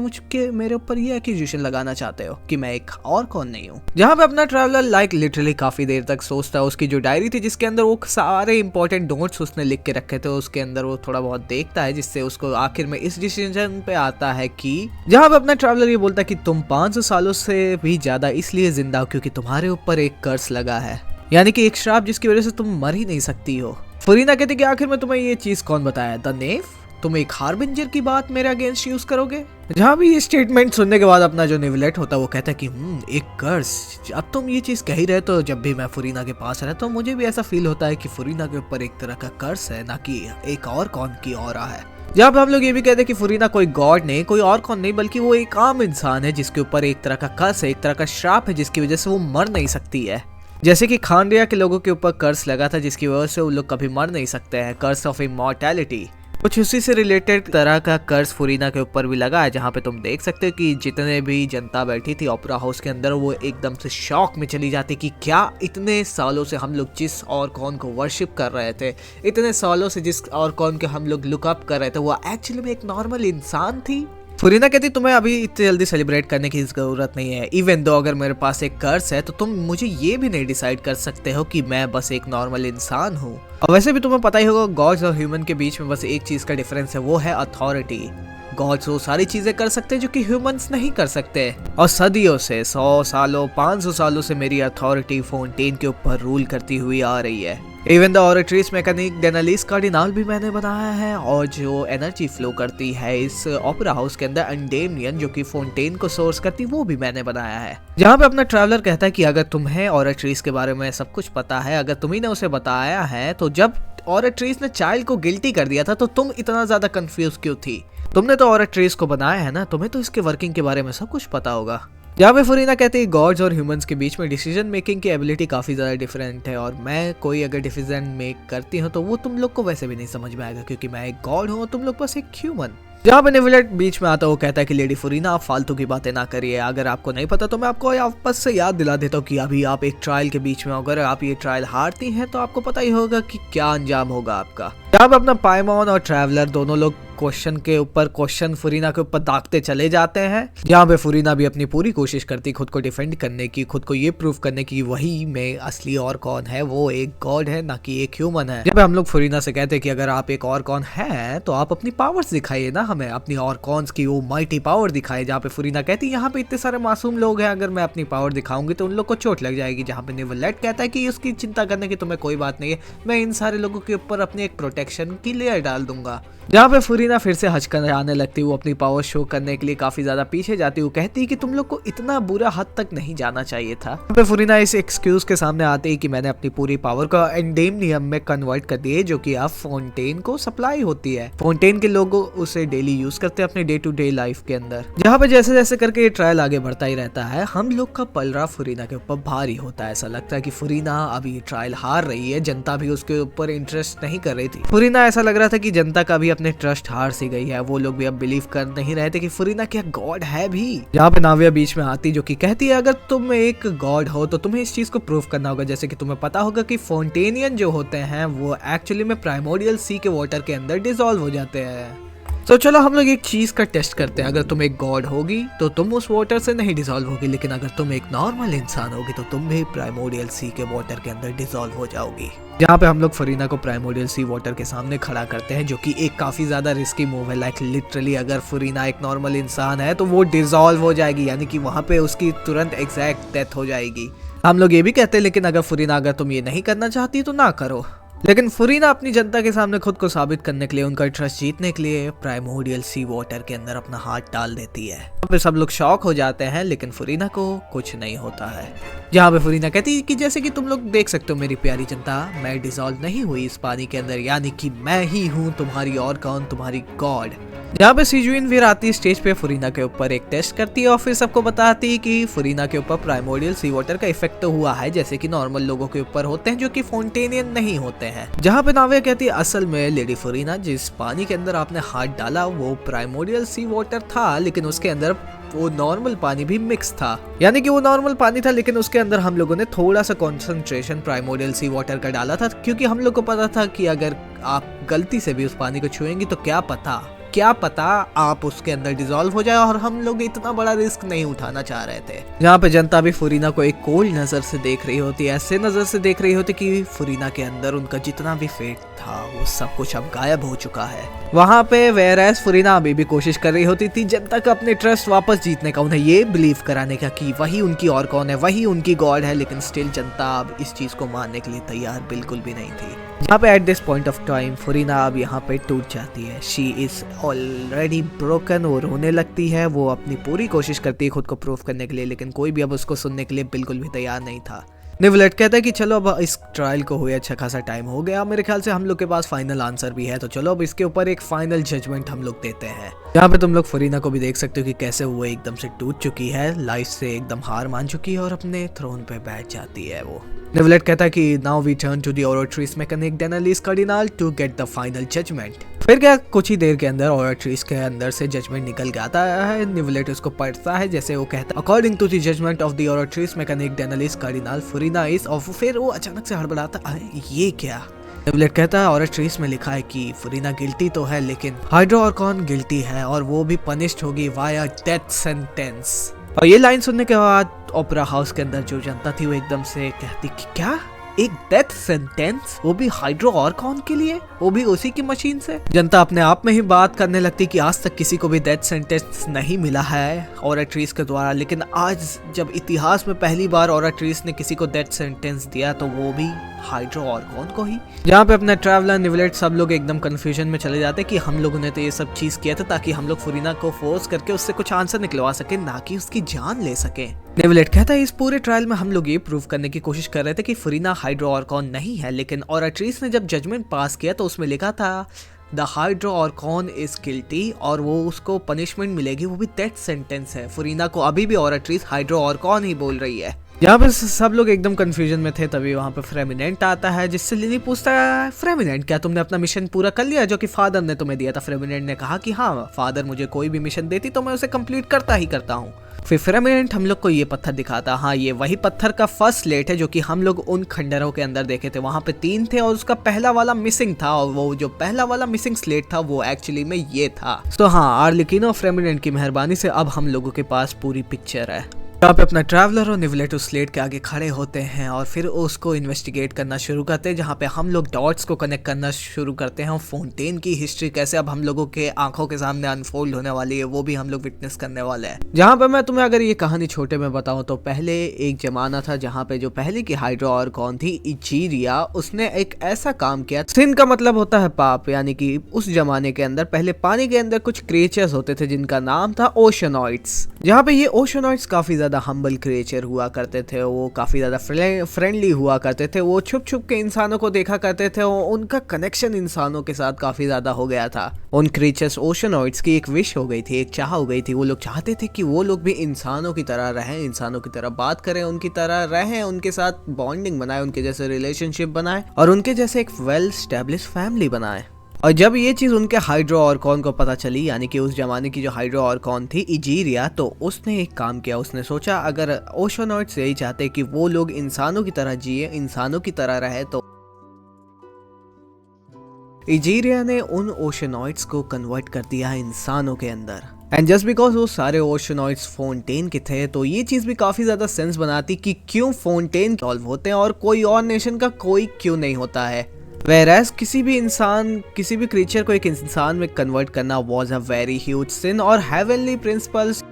मेरे ऊपर ये एक्यूजेशन लगाना चाहते हो कि मैं एक और कौन नहीं हूँ? जहाँ पे अपना ट्रैवलर लिटरली काफी देर तक सोचता है। उसकी जो डायरी थी जिसके अंदर वो सारे इंपॉर्टेंट नोट्स उसने लिख के रखे थे, उसके अंदर वो थोड़ा बहुत देखता है, जिससे उसको आखिर में इस डिसीजन पे आता है कि जहाँ पे अपना ट्रैवलर ये बोलता है कि तुम 500 सालों से भी ज्यादा इसलिए जिंदा हो क्योंकि तुम्हारे ऊपर एक कर्स लगा है, यानी कि एक श्राप जिसकी वजह से तुम मर ही नहीं सकती हो। फरीना कहती कि आखिर में तुम्हें ये चीज कौन बताया? द नेव? तुम एक हार्बिंजर की बात मेरे अगेंस्ट यूज करोगे? जहाँ भी ये स्टेटमेंट सुनने के बाद अपना जो निवलेट होता है वो कहता है कि एक कर्स। अब तुम ये चीज कह ही रहे तो जब भी मैं फरीना के पास रहता हूँ मुझे भी ऐसा फील होता है कि फरीना के ऊपर एक तरह का कर्स है, ना कि एक और कौन की ऑरा है। जहाँ पे हम लोग ये भी कहते हैं कि फरीना कोई गॉड नहीं, कोई और कौन नहीं, बल्कि वो एक आम इंसान है जिसके ऊपर एक तरह का कर्स है, एक तरह का श्राप है जिसकी वजह से वो मर नहीं सकती है। जैसे कि खानरिया के लोगों के ऊपर कर्स लगा था जिसकी वजह से वो लोग कभी मर नहीं सकते हैं, कर्स ऑफ इमॉर्टैलिटी। कुछ उसी से रिलेटेड तरह का कर्स फरीना के ऊपर भी लगा है, जहाँ पे तुम देख सकते हो कि जितने भी जनता बैठी थी ओपेरा हाउस के अंदर वो एकदम से शॉक में चली जाती कि क्या इतने सालों से हम लोग जिस और कौन को वर्शिप कर रहे थे, इतने सालों से जिस और कौन के हम लोग लुकअप कर रहे थे, वो एक्चुअली में एक नॉर्मल इंसान थी। फरीना कहती तुम्हें अभी इतनी जल्दी सेलिब्रेट करने की जरूरत नहीं है। इवन दो अगर मेरे पास एक कर्स है तो तुम मुझे ये भी नहीं डिसाइड कर सकते हो कि मैं बस एक नॉर्मल इंसान हूँ। और वैसे भी तुम्हें पता ही होगा गॉड्स और ह्यूमन के बीच में बस एक चीज का डिफरेंस है, वो है अथॉरिटी। गॉड्स वो सारी चीजें कर सकते हैं जो कि ह्यूमंस नहीं कर सकते। और सदियों से 100 सालों 500 सालों से मेरी अथॉरिटी फोंटेन के ऊपर रूल करती हुई आ रही है। Even the ऑरेट्रीज mechanic d'Analyse cardinal भी मैंने बनाया है, और जो एनर्जी फ्लो करती है इस ओपेरा हाउस के अंदर एंडेमियन जो कि फोंटेन को सोर्स करती, वो भी मैंने बनाया है। जहाँ पे अपना ट्रैवलर कहता है कि अगर तुम्हें ऑरेट्रीज के बारे में सब कुछ पता है, अगर तुम्ही ने उसे बताया है, तो जब ऑरेट्रीज ने चाइल्ड को गिल्टी कर दिया था तो तुम इतना ज्यादा कंफ्यूज क्यों थी? तुमने तो ऑरेट्रीज को बनाया है ना, तुम्हें तो इसके वर्किंग के बारे में सब कुछ पता होगा। जहाँ पे फरीना कहती है गॉड्स और ह्यूमंस के बीच में डिसीजन मेकिंग की एबिलिटी काफी ज्यादा डिफरेंट है, और मैं कोई अगर डिसीजन मेक करती हूँ तो वो तुम लोग को वैसे भी नहीं समझ में आएगा क्योंकि मैं एक गॉड हूँ और तुम लोग बस एक ह्यूमन। जहाँ पे निवलेट बीच में आता है वो कहता है कि लेडी फरीना आप फालतू की बातें ना करिए, अगर आपको नहीं पता तो मैं आपको वापस से याद दिला देता हूँ कि अभी आप एक ट्रायल के बीच में, अगर आप ये ट्रायल हारती हैं तो आपको पता ही होगा कि क्या अंजाम होगा आपका। जहाँ पे अपना पाइमॉन और ट्रैवलर दोनों लोग क्वेश्चन के ऊपर क्वेश्चन फरीना के ऊपर दागते चले जाते हैं, जहाँ पे फरीना भी अपनी पूरी कोशिश करती खुद को डिफेंड करने की, खुद को ये प्रूव करने की वही में असली और कौन है, वो एक गॉड है ना कि एक ह्यूमन है। जब हम लोग फरीना से कहते हैं कि अगर आप एक और कौन है तो आप अपनी पावर्स दिखाइए ना, हमें अपनी और कौन की वो माइटी पावर दिखाए। जहाँ पे फरीना कहती है यहाँ पे इतने सारे मासूम लोग हैं, अगर मैं अपनी पावर दिखाऊंगी तो उन लोग को चोट लग जाएगी। जहाँ पे निवलेट कहता है कि उसकी चिंता करने की तुम्हें कोई बात नहीं है, मैं इन सारे लोगों के ऊपर अपनी एक प्रोटेक्शन की लेयर डाल दूंगा। जहाँ पे फरीना फिर से हचकर आने लगती है, वो अपनी पावर शो करने के लिए काफी ज्यादा पीछे जाती है। वो कहती है कि तुम लोग को इतना बुरा हद तक नहीं जाना चाहिए था। यहाँ पे फरीना इस एक्सक्यूज के सामने आती है कि मैंने अपनी पूरी पावर को एंडेमियम में कन्वर्ट कर दी है, जो कि अब फोंटेन को सप्लाई होती है। फोंटेन के लोग उसे डेली यूज करते हैं अपने डे टू डे लाइफ के अंदर। जहाँ पे जैसे जैसे करके ये ट्रायल आगे बढ़ता ही रहता है, हम लोग का पलड़ा फरीना के ऊपर भारी होता है। ऐसा लगता है कि फरीना अभी ट्रायल हार रही है, जनता भी उसके ऊपर इंटरेस्ट नहीं कर रही थी। फरीना ऐसा लग रहा था कि जनता का भी अपने ट्रस्ट हार सी गई है, वो लोग भी अब बिलीव कर नहीं रहे थे कि फरीना क्या गॉड है भी। जहाँ पे नाविया बीच में आती जो कि कहती है अगर तुम एक गॉड हो तो तुम्हें इस चीज को प्रूव करना होगा। जैसे कि तुम्हें पता होगा कि फोंटेनियन जो होते हैं वो एक्चुअली में प्राइमोर्डियल सी के वाटर के अंदर डिसॉल्व हो जाते हैं। तो चलो हम लोग एक चीज का टेस्ट करते हैं। अगर तुम एक गॉड होगी तो तुम उस वाटर से नहीं डिसॉल्व होगी, लेकिन अगर तुम एक नॉर्मल इंसान होगी तो तुम भी प्राइमोर्डियल सी के वाटर के अंदर डिसॉल्व हो जाओगी। जहाँ पे हम लोग फरीना को प्राइमोर्डियल सी वाटर के सामने खड़ा करते हैं, जो कि एक काफी ज्यादा रिस्की मूव है। लाइक लिटरली अगर फरीना एक नॉर्मल इंसान है तो वो डिसॉल्व हो जाएगी, यानी कि वहां पे उसकी तुरंत एग्जैक्ट डेथ हो जाएगी। हम लोग ये भी कहते हैं लेकिन अगर फरीना अगर तुम ये नहीं करना चाहती तो ना करो। लेकिन फुरीना अपनी जनता के सामने खुद को साबित करने के लिए, उनका ट्रस्ट जीतने के लिए प्राइमोर्डियल सी वाटर के अंदर अपना हाथ डाल देती है। यहाँ पे सब लोग शॉक हो जाते हैं, लेकिन फुरीना को कुछ नहीं होता है। जहाँ पे फुरीना कहती है कि जैसे कि तुम लोग देख सकते हो मेरी प्यारी जनता, मैं डिसॉल्व नहीं हुई इस पानी के अंदर, यानी कि मैं ही हूँ तुम्हारी और कौन, तुम्हारी गॉड। जहाँ पे सिजुइन फिर आती है स्टेज पे, फुरीना के ऊपर एक टेस्ट करती है और फिर सबको बताती है कि फुरीना के ऊपर प्राइमोर्डियल सी वाटर का इफेक्ट तो हुआ है, जैसे कि नॉर्मल लोगों के ऊपर होते हैं जो कि फोंटेनियन नहीं होते हैं। जहाँ पे नाविया कहती है असल में लेडी फुरीना, जिस पानी के अंदर आपने हाथ डाला वो प्राइमोर्डियल सी वाटर था, लेकिन उसके अंदर वो नॉर्मल पानी भी मिक्स था, यानी कि वो नॉर्मल पानी था लेकिन उसके अंदर हम लोगों ने थोड़ा सा कंसंट्रेशन प्राइमोर्डियल सी वाटर का डाला था, क्योंकि हम लोग को पता था कि अगर आप गलती से भी उस पानी को छुएंगी तो क्या पता आप उसके अंदर डिसॉल्व हो जाए, और हम लोग इतना बड़ा रिस्क नहीं उठाना चाह रहे थे। जहाँ पे जनता भी फुरीना को एक कोल्ड नजर से देख रही होती है, ऐसे नजर से देख रही होती कि फुरीना के अंदर उनका जितना भी फेट था वो सब कुछ अब गायब हो चुका है। वहाँ पे वेरएस फुरीना अभी भी कोशिश कर रही होती थी जनता का अपने ट्रस्ट वापस जीतने का, उन्हें ये बिलीव कराने का कि वही उनकी और कौन है, वही उनकी गॉड है, लेकिन स्टिल जनता अब इस चीज को मानने के लिए तैयार बिल्कुल भी नहीं थी। यहाँ पे at this point of time Furina अब यहाँ पे टूट जाती है। शी इज ऑलरेडी ब्रोकन, वो रोने लगती है, वो अपनी पूरी कोशिश करती है खुद को प्रूव करने के लिए, लेकिन कोई भी अब उसको सुनने के लिए बिल्कुल भी तैयार नहीं था। निवलेट कहता है कि चलो अब इस ट्रायल को हुए अच्छा खासा टाइम हो गया, मेरे ख्याल से हम लोग के पास फाइनल आंसर भी है, तो चलो अब इसके ऊपर एक फाइनल जजमेंट हम लोग देते हैं। यहाँ पे तुम लोग फुरीना को भी देख सकते हो कि कैसे वो एकदम से टूट चुकी है, लाइफ से एकदम हार मान चुकी है और अपने थ्रोन पे बैठ जाती है वो। निवलेट कहता है कि now we turn to the Oratrice Mecanique d'Analyse Cardinale to get the final judgment. फिर क्या कुछ ही देर के अंदर ओराट्रिस के अंदर से जजमेंट निकल के आता है। निवलेट उसको पढ़ता है, जैसे वो कहता है according to the judgment of the Oratrice Mecanique d'Analyse Cardinale Furina is, और फिर वो अचानक से हड़बड़ाता है, ये क्या? निवलेट कहता है ओराट्रिस में लिखा है कि फुरीना गिल्टी तो है, लेकिन हाइड्रो ऑर्कॉन गिल्टी है और वो भी पनिश्ड होगी वाया डेथ सेंटेंस। और ये लाइन सुनने के बाद ओपेरा हाउस के अंदर जो जनता थी वो एकदम से कहती कि क्या, एक डेथ सेंटेंस, वो भी हाइड्रो ऑर्कॉन के लिए, वो भी उसी की मशीन से? जनता अपने आप में ही बात करने लगती कि आज तक किसी को भी डेथ सेंटेंस नहीं मिला है ओराट्रिस के द्वारा, लेकिन आज जब इतिहास में पहली बार ओराट्रिस ने किसी को डेथ सेंटेंस दिया तो वो भी हाइड्रो ऑर्कॉन को ही। जहाँ पे अपना ट्रैवलर निवलेट सब लोग एकदम कंफ्यूजन में चले जाते कि हम लोगों ने तो ये सब चीज किया था ताकि हम लोग फुरीना को फोर्स करके उससे कुछ आंसर निकलवा सके, ना कि उसकी जान ले सके। निवलेट कहता है इस पूरे ट्रायल में हम लोग ये प्रूव करने की कोशिश कर रहे थे कि फुरीना हाइड्रो ऑर्कॉन नहीं है, लेकिन ओराट्रिस ने जब जजमेंट पास किया तो उसमें लिखा था द हाइड्रो ऑर्कॉन इज गिल्टी, और वो उसको पनिशमेंट मिलेगी, वो भी डेथ सेंटेंस है। फुरीना को अभी भी ओराट्रिस हाइड्रो ऑर्कॉन ही बोल रही है। यहाँ पे सब लोग एकदम कंफ्यूजन में थे, तभी वहाँ पे फ्रेमिनेंट आता है, जिससे लिली पूछता है फ्रेमिनेंट क्या तुमने अपना मिशन पूरा कर लिया जो कि फादर ने तुम्हें दिया था? फ्रेमिनेंट ने कहा कि हाँ, फादर मुझे कोई भी मिशन देती तो मैं उसे कंप्लीट करता ही करता हूँ। फिर फ्रेमिनेंट हम लोग को ये पत्थर दिखाता, हाँ ये वही पत्थर का फर्स्ट स्लेट है जो कि हम लोग उन खंडरों के अंदर देखे थे, वहाँ पे 3 थे और उसका पहला वाला मिसिंग था, और वो जो पहला वाला मिसिंग स्लेट था वो एक्चुअली में ये था। तो हाँ, आर्लेकिनो और फ्रेमिनेंट की मेहरबानी से अब हम लोगों के पास पूरी पिक्चर है। यहाँ पे अपना ट्रैवलर और निवलेट उस स्लेट के आगे खड़े होते हैं और फिर उसको इन्वेस्टिगेट करना शुरू करते हैं, जहाँ पे हम लोग डॉट्स को कनेक्ट करना शुरू करते हैं और फोंटेन की हिस्ट्री कैसे अब हम लोगों के आंखों के सामने अनफोल्ड होने वाली है वो भी हम लोग विटनेस करने वाले हैं। जहाँ पे मैं तुम्हें अगर ये कहानी छोटे में बताऊं तो पहले एक जमाना था जहाँ पे जो पहले की हाइड्रो ऑर्कॉन थी इजीरिया, उसने एक ऐसा काम किया, सिन का मतलब होता है पाप, यानी कि उस जमाने के अंदर पहले पानी के अंदर कुछ क्रिएचर्स होते थे जिनका नाम था ओशनॉइड्स। जहाँ पे ये ओशनॉइड्स काफी ज्यादा हम्बल क्रिएचर हुआ करते थे, वो काफी ज्यादा फ्रेंडली हुआ करते थे, वो छुप छुप के इंसानों को देखा करते थे और उनका कनेक्शन इंसानों के साथ काफी ज्यादा हो गया था। उन क्रिएचर्स ओशनॉइड्स की एक विश हो गई थी, एक चाह हो गई थी, वो लोग चाहते थे कि वो लोग भी इंसानों की तरह रहें, इंसानों की तरह बात करें, उनकी तरह रहें, उनके साथ बॉन्डिंग बनाए, उनके जैसे रिलेशनशिप बनाए और उनके जैसे एक वेल स्टैब्लिश फैमिली बनाए। और जब ये चीज उनके हाइड्रो ऑर्कॉन को पता चली, यानी कि उस जमाने की जो हाइड्रो ऑर्कॉन थी इजीरिया, तो उसने एक काम किया, उसने सोचा अगर ओशनॉइड्स यही चाहते कि वो लोग इंसानों की तरह जिए, इंसानों की तरह रहे, तो इजीरिया ने उन ओशनॉइड्स को कन्वर्ट कर दिया इंसानों के अंदर। एंड जस्ट बिकॉज वो सारे ओशनॉइड्स फोंटेन के थे, तो ये चीज भी काफी ज्यादा सेंस बनाती कि क्यों फोंटेन सॉल्व होते हैं और कोई और नेशन का कोई क्यों नहीं होता है। Whereas किसी भी इंसान, किसी भी क्रीचर को एक इंसान में कन्वर्ट करना was a very huge sin, और heavenly principles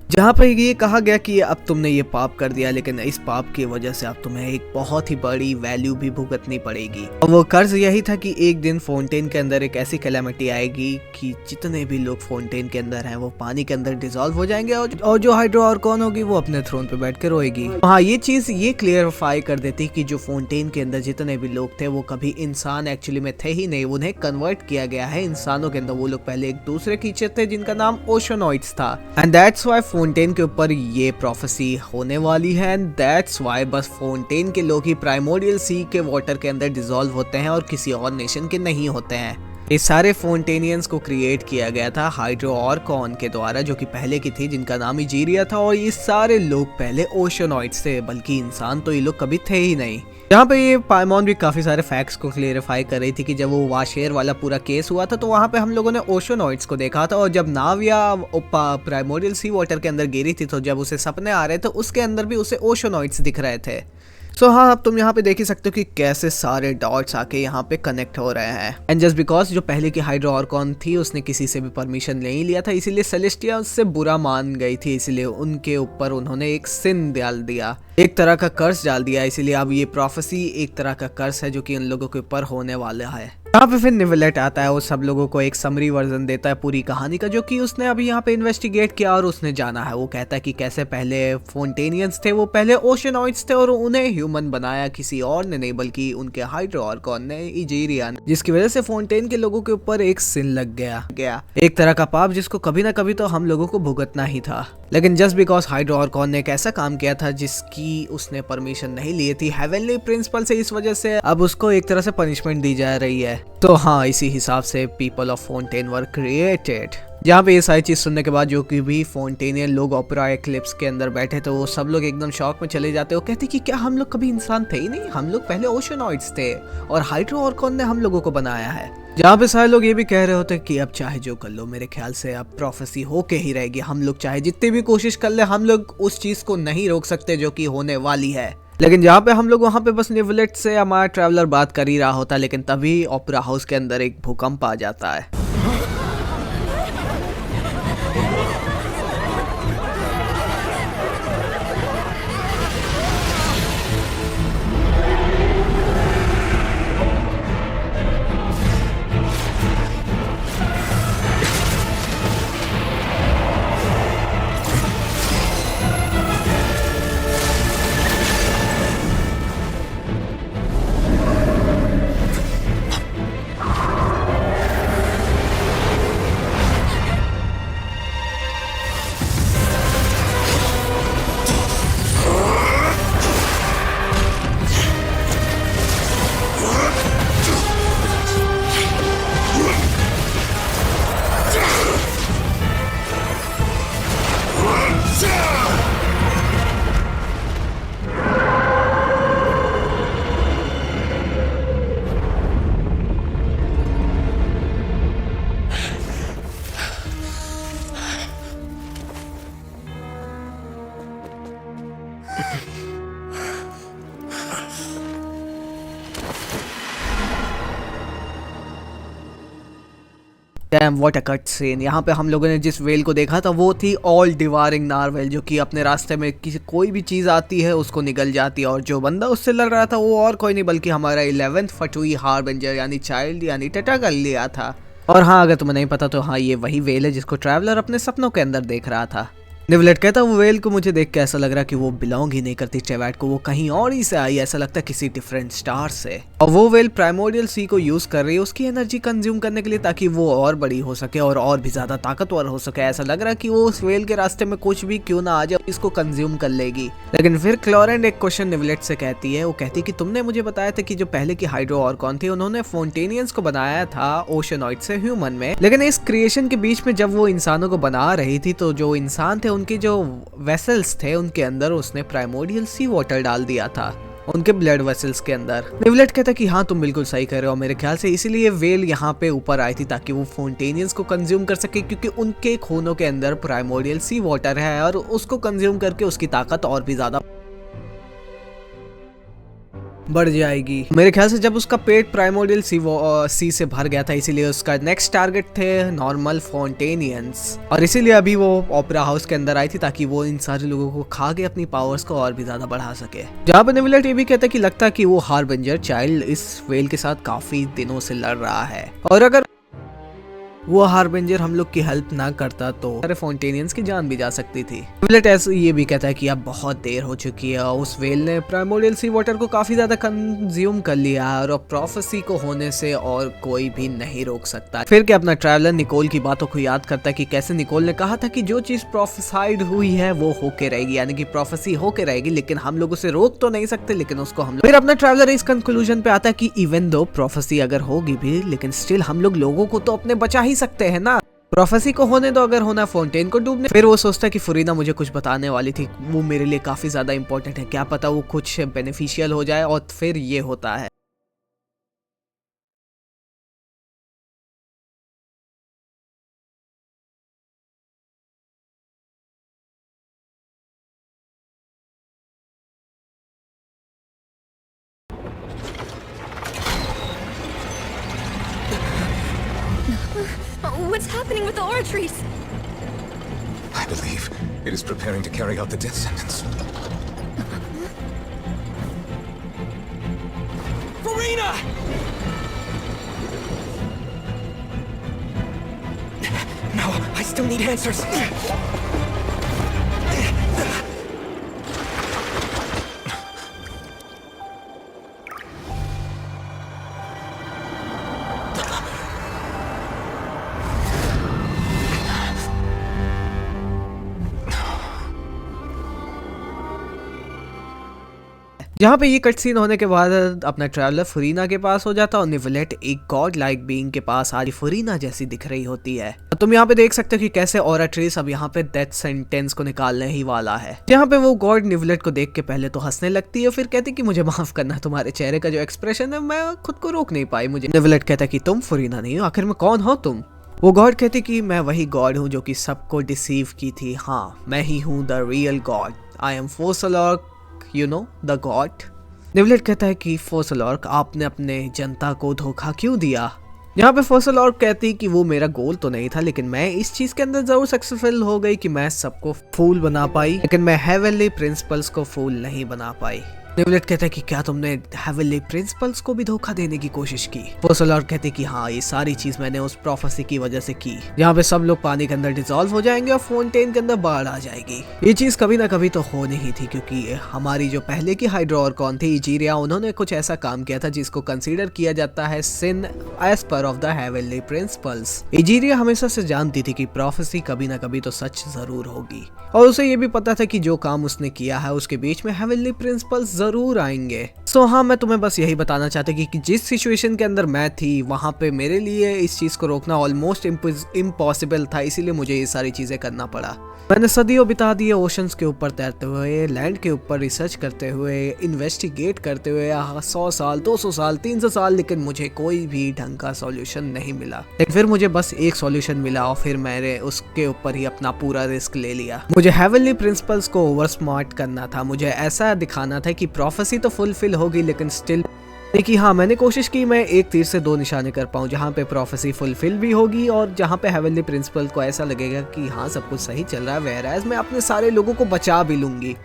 जहाँ पे ये कहा गया कि अब तुमने ये पाप कर दिया, लेकिन इस पाप की वजह से अब तुम्हें एक बहुत ही बड़ी वैल्यू भी भुगतनी पड़ेगी। और वो कर्ज यही था कि एक दिन फाउंटेन के अंदर एक ऐसी कैलामिटी आएगी कि जितने भी लोग फाउंटेन के अंदर हैं वो पानी के अंदर डिसॉल्व हो जाएंगे और जो हाइड्रो ऑर्कॉन होगी वो अपने थ्रोन पे बैठ के रोएगी। हाँ, ये चीज ये क्लियरफाई कर देती कि जो फाउंटेन के अंदर जितने भी लोग थे वो कभी इंसान एक्चुअली में थे ही नहीं, उन्हें कन्वर्ट किया गया है इंसानों के अंदर। वो लोग पहले एक दूसरे क्रीचर थे जिनका नाम ओशनॉइड्स था, एंड दैट्स व्हाई फाउंटेन के ऊपर ये प्रोफेसी होने वाली है। एंड दैट्स व्हाई बस फाउंटेन के लोग ही प्राइमोर्डियल सी के वाटर के अंदर डिसॉल्व होते हैं और किसी और नेशन के नहीं होते हैं। ये सारे फाउंटेनियंस को क्रिएट किया गया था हाइड्रो ऑर्कॉन के द्वारा, जो कि पहले की थी, जिनका नाम इजीरिया था। और ये सारे लोग पहले ओशनॉइड्स थे, बल्कि इंसान तो ये लोग कभी थे ही नहीं। यहाँ पे ये पाइमॉन भी काफी सारे फैक्ट्स को क्लियरिफाई कर रही थी कि जब वो वाशेर वाला पूरा केस हुआ था तो वहाँ पे हम लोगों ने ओशनॉइड्स को देखा था, और जब नाविया प्राइमोरियल सी वाटर के अंदर गिरी थी तो जब उसे सपने आ रहे थे उसके अंदर भी उसे ओशनॉइड्स दिख रहे थे। सो हाँ, अब तुम यहाँ पे देख ही सकते हो कि कैसे सारे डॉट्स आके यहाँ पे कनेक्ट हो रहे हैं। एंड जस्ट बिकॉज जो पहले की हाइड्रो ऑर्कॉन थी उसने किसी से भी परमिशन नहीं लिया था, इसीलिए सेलेस्टिया उससे बुरा मान गई थी, इसीलिए उनके ऊपर उन्होंने एक सिन डाल दिया, एक तरह का कर्ज डाल दिया। इसीलिए अब ये प्रोफेसी एक तरह का कर्ज है जो कि उन लोगों के ऊपर होने वाला है। यहाँ पे फिर निवेलेट आता है, वो सब लोगों को एक समरी वर्जन देता है पूरी कहानी का, जो कि उसने अभी यहाँ पे इन्वेस्टिगेट किया और उसने जाना है। वो कहता है कि कैसे पहले फाउंटेनियंस थे वो पहले ओशनॉइड्स थे और उन्हें ह्यूमन बनाया किसी और ने नहीं, बल्कि उनके हाइड्रो ऑर्कॉन ने, इजीरिया ने, जिसकी वजह से फाउंटेन के लोगों के ऊपर एक सिन लग गया, एक तरह का पाप जिसको कभी ना कभी तो हम लोगों को भुगतना ही था। लेकिन जस्ट बिकॉज हाइड्रो ऑर्कॉन ने एक ऐसा काम किया था जिसकी उसने परमिशन नहीं ली थी हेवनली प्रिंसिपल से, इस वजह से अब उसको एक तरह से पनिशमेंट दी जा रही है। तो हाँ, इसी हिसाब से people of fountain were created. जहाँ पे ये सारी चीज सुनने के बाद जो कि भी फाउंटेनियन लोग ओपेरा एक्लिप्स के अंदर बैठे थे वो सब लोग एकदम शॉक में चले जाते। वो कहते कि क्या हम लोग कभी इंसान थे ही नहीं, हम लोग पहले ओशनॉइड्स थे और हाइड्रो ऑर्कॉन ने हम लोगों को बनाया है। जहाँ पे सारे लोग ये भी कह रहे होते कि अब चाहे जो कर लो, मेरे ख्याल से अब प्रोफेसी होके ही रहेगी। हम लोग चाहे जितनी भी कोशिश कर ले, हम लोग उस चीज को नहीं रोक सकते जो कि होने वाली है। लेकिन जहाँ पे हम लोग वहाँ पे बस निवेलेट से हमारा ट्रैवलर बात कर ही रहा होता, लेकिन तभी ओपेरा हाउस के अंदर एक भूकंप आ जाता है। Damn what a cut scene. यहाँ पे हम लोगों ने जिस वेल को देखा था वो थी ऑल डिवारिंग नारवेल, जो कि अपने रास्ते में किसी कोई भी चीज़ आती है उसको निगल जाती है। और जो बंदा उससे लड़ रहा था वो और कोई नहीं बल्कि हमारा 11th फटुई हार्बिंजर यानी चाइल्ड यानी टटागलिया था। और हाँ, अगर तुम्हें नहीं पता तो हाँ, ये वही वेल है जिसको ट्रैवलर अपने सपनों के अंदर देख रहा था। निवेलेट कहता वो वेल को मुझे देख के ऐसा लग रहा कि वो बिलोंग ही नहीं करती ट्रेवैट को, वो कहीं और ही से आई, ऐसा लगता किसी डिफरेंट स्टार से। और वो वेल प्राइमोर्डियल सी को यूज कर रही है उसकी एनर्जी कंज्यूम करने के लिए, ताकि वो और बड़ी हो सके और भी ज्यादा ताकतवर हो सके। ऐसा लग रहा कि वो उस वेल के रास्ते में कुछ भी क्यों ना आ जाए इसको कंज्यूम कर लेगी। लेकिन फिर क्लोरेंट एक क्वेश्चन निवेलेट से कहती है, वो कहती कि तुमने मुझे बताया था कि जो पहले की हाइड्रो ऑर्कॉन थी उन्होंने फाउंटेनियंस को बनाया था ओशनॉइड से ह्यूमन में, लेकिन इस क्रिएशन के बीच में जब वो इंसानों को बना रही थी तो जो इंसान थे उनके जो वेसल्स थे उनके अंदर उसने प्राइमोर्डियल सी वाटर डाल दिया था, उनके ब्लड वेसल्स के अंदर। निवेलेट कहता कि हाँ तुम बिल्कुल सही कर रहे हो, मेरे ख्याल से इसीलिए वेल यहाँ पे ऊपर आई थी ताकि वो फाउंटेनियंस को कंज्यूम कर सके, क्योंकि उनके खूनों के अंदर प्राइमोर्डियल सी वाटर है और उसको कंज्यूम करके उसकी ताकत और भी ज्यादा बढ़ जाएगी। मेरे ख्याल से जब उसका पेट प्राइमोर्डियल सी से भर गया था, इसीलिए उसका नेक्स्ट टारगेट थे नॉर्मल फोंटेनियंस, और इसीलिए अभी वो ओपेरा हाउस के अंदर आई थी ताकि वो इन सारे लोगों को खा के अपनी पावर्स को और भी ज्यादा बढ़ा सके। जहाँ पर नेविलेट ये भी कहता है कि लगता है कि वो हार्बिंजर चाइल्ड इस वेल के साथ काफी दिनों से लड़ रहा है, और अगर वो हार्बिंजर हम लोग की हेल्प ना करता तो सारे फोंटेनियंस की जान भी जा सकती थी। नेविलेट ऐसे ये भी कहता है कि अब बहुत देर हो चुकी है, उस वेल ने प्राइमोर्डियल सी वाटर को काफी ज्यादा कंज्यूम कर लिया है और अब प्रोफेसी को होने से और कोई भी नहीं रोक सकता। फिर के अपना ट्रैवलर निकोल की बातों को याद करता है कि कैसे निकोल ने कहा था कि जो चीज प्रोफेसाइड हुई है वो होके रहेगी, यानी कि प्रोफेसी होके रहेगी, लेकिन हम लोग उसे रोक तो नहीं सकते, लेकिन उसको हम लोग। फिर अपना ट्रैवलर इस कंक्लूजन पे आता है कि इवन दो प्रोफेसी अगर होगी भी, लेकिन स्टिल हम लोगों को तो अपने बचा ही सकते हैं ना। प्रोफेसी को होने दो, अगर होना फोंटेन को डूबने। फिर वो सोचता है कि फुरीना मुझे कुछ बताने वाली थी, वो मेरे लिए काफी ज्यादा इंपॉर्टेंट है, क्या पता वो कुछ बेनिफिशियल हो जाए, और फिर ये होता है। What's happening with the Auratrice? I believe it is preparing to carry out the death sentence. Furina! No, I still need answers. जहाँ पे ये कट सीन होने के बाद अपना ट्रैवलर फुरीना के पास हो जाता है और नेविलेट एक गॉड लाइक बीइंग के पास आज फुरीना जैसी दिख रही होती है। तो तुम यहाँ पे देख सकते हो कि कैसे ऑराट्रिस अब यहाँ पे डेथ सेंटेंस को निकालने ही वाला है। यहाँ पे वो गॉड नेविलेट को देख के पहले तो हंसने लगती है, फिर कहती कि मुझे माफ करना, तुम्हारे चेहरे का जो एक्सप्रेशन है मैं खुद को रोक नहीं पाई। मुझे नेविलेट कहता है कि तुम फुरीना नहीं हो, आखिर में कौन हो तुम? वो गॉड कहती कि मैं वही गॉड हूँ जो कि सबको डिसीव की थी, हाँ मैं ही हूँ the real god, I am Focalors, you know the god. Neuvillette कहता है कि फोसलॉर्क आपने अपने जनता को धोखा क्यों दिया? यहाँ पे फोसलॉर्क कहती कि वो मेरा गोल तो नहीं था, लेकिन मैं इस चीज के अंदर जरूर सक्सेसफुल हो गई कि मैं सबको फूल बना पाई, लेकिन मैं हेवनली प्रिंसिपल्स को फूल नहीं बना पाई। नेविलेट कहता है कि क्या तुमने हेवनली प्रिंसिपल्स को भी धोखा देने की कोशिश की? फोसलॉर्क कहते कि हाँ, ये सारी चीज मैंने उस प्रोफेसी की वजह से की, जहाँ पे सब लोग पानी के अंदर डिसॉल्व हो जाएंगे और फोंटेन के अंदर बाढ़ आ जाएगी। ये चीज कभी ना कभी तो होनी ही थी, क्योंकि हमारी जो पहले की हाइड्रोआर्कॉन थी इजीरिया, उन्होंने कुछ ऐसा काम किया था जिसको कंसीडर किया जाता है sin as per of the heavenly principles. Egeria हमेशा से जानती थी कि प्रोफेसी कभी ना कभी तो सच जरूर होगी, और उसे ये भी पता था कि जो काम उसने किया है उसके बीच में हेवनली प्रिंसिपल्स जरूर आएंगे। सो हाँ, मैं तुम्हें बस यही बताना चाहता कि जिस सिचुएशन के अंदर मैं थी वहां पे मेरे लिए इस चीज को रोकना ऑलमोस्ट इम्पॉसिबल था, इसीलिए मुझे ये सारी चीजें करना पड़ा। मैंने सदियों बिता दिए ओशंस के ऊपर तैरते हुए, लैंड के ऊपर रिसर्च करते हुए, इन्वेस्टिगेट करते हुए 100 साल, 200 साल, 300 साल, लेकिन मुझे कोई भी ढंग का सॉल्यूशन नहीं मिला। लेकिन फिर मुझे बस एक सॉल्यूशन मिला और फिर मैंने उसके ऊपर ही अपना पूरा रिस्क ले लिया। मुझे हेवनली प्रिंसिपल्स को ओवर स्मार्ट करना था, मुझे ऐसा दिखाना था कि प्रोफेसी तो फुलफिल होगी, लेकिन स्टिल कि हाँ, मैंने कोशिश की मैं एक तीर से दो निशाने कर पाऊँ, जहाँ पे प्रोफेसी फुलफिल भी होगी और जहाँ पे हेवनली प्रिंसिपल को ऐसा लगेगा कि हाँ सब कुछ सही चल रहा है, वेयरएज मैं अपने सारे लोगों को बचा भी लूंगी।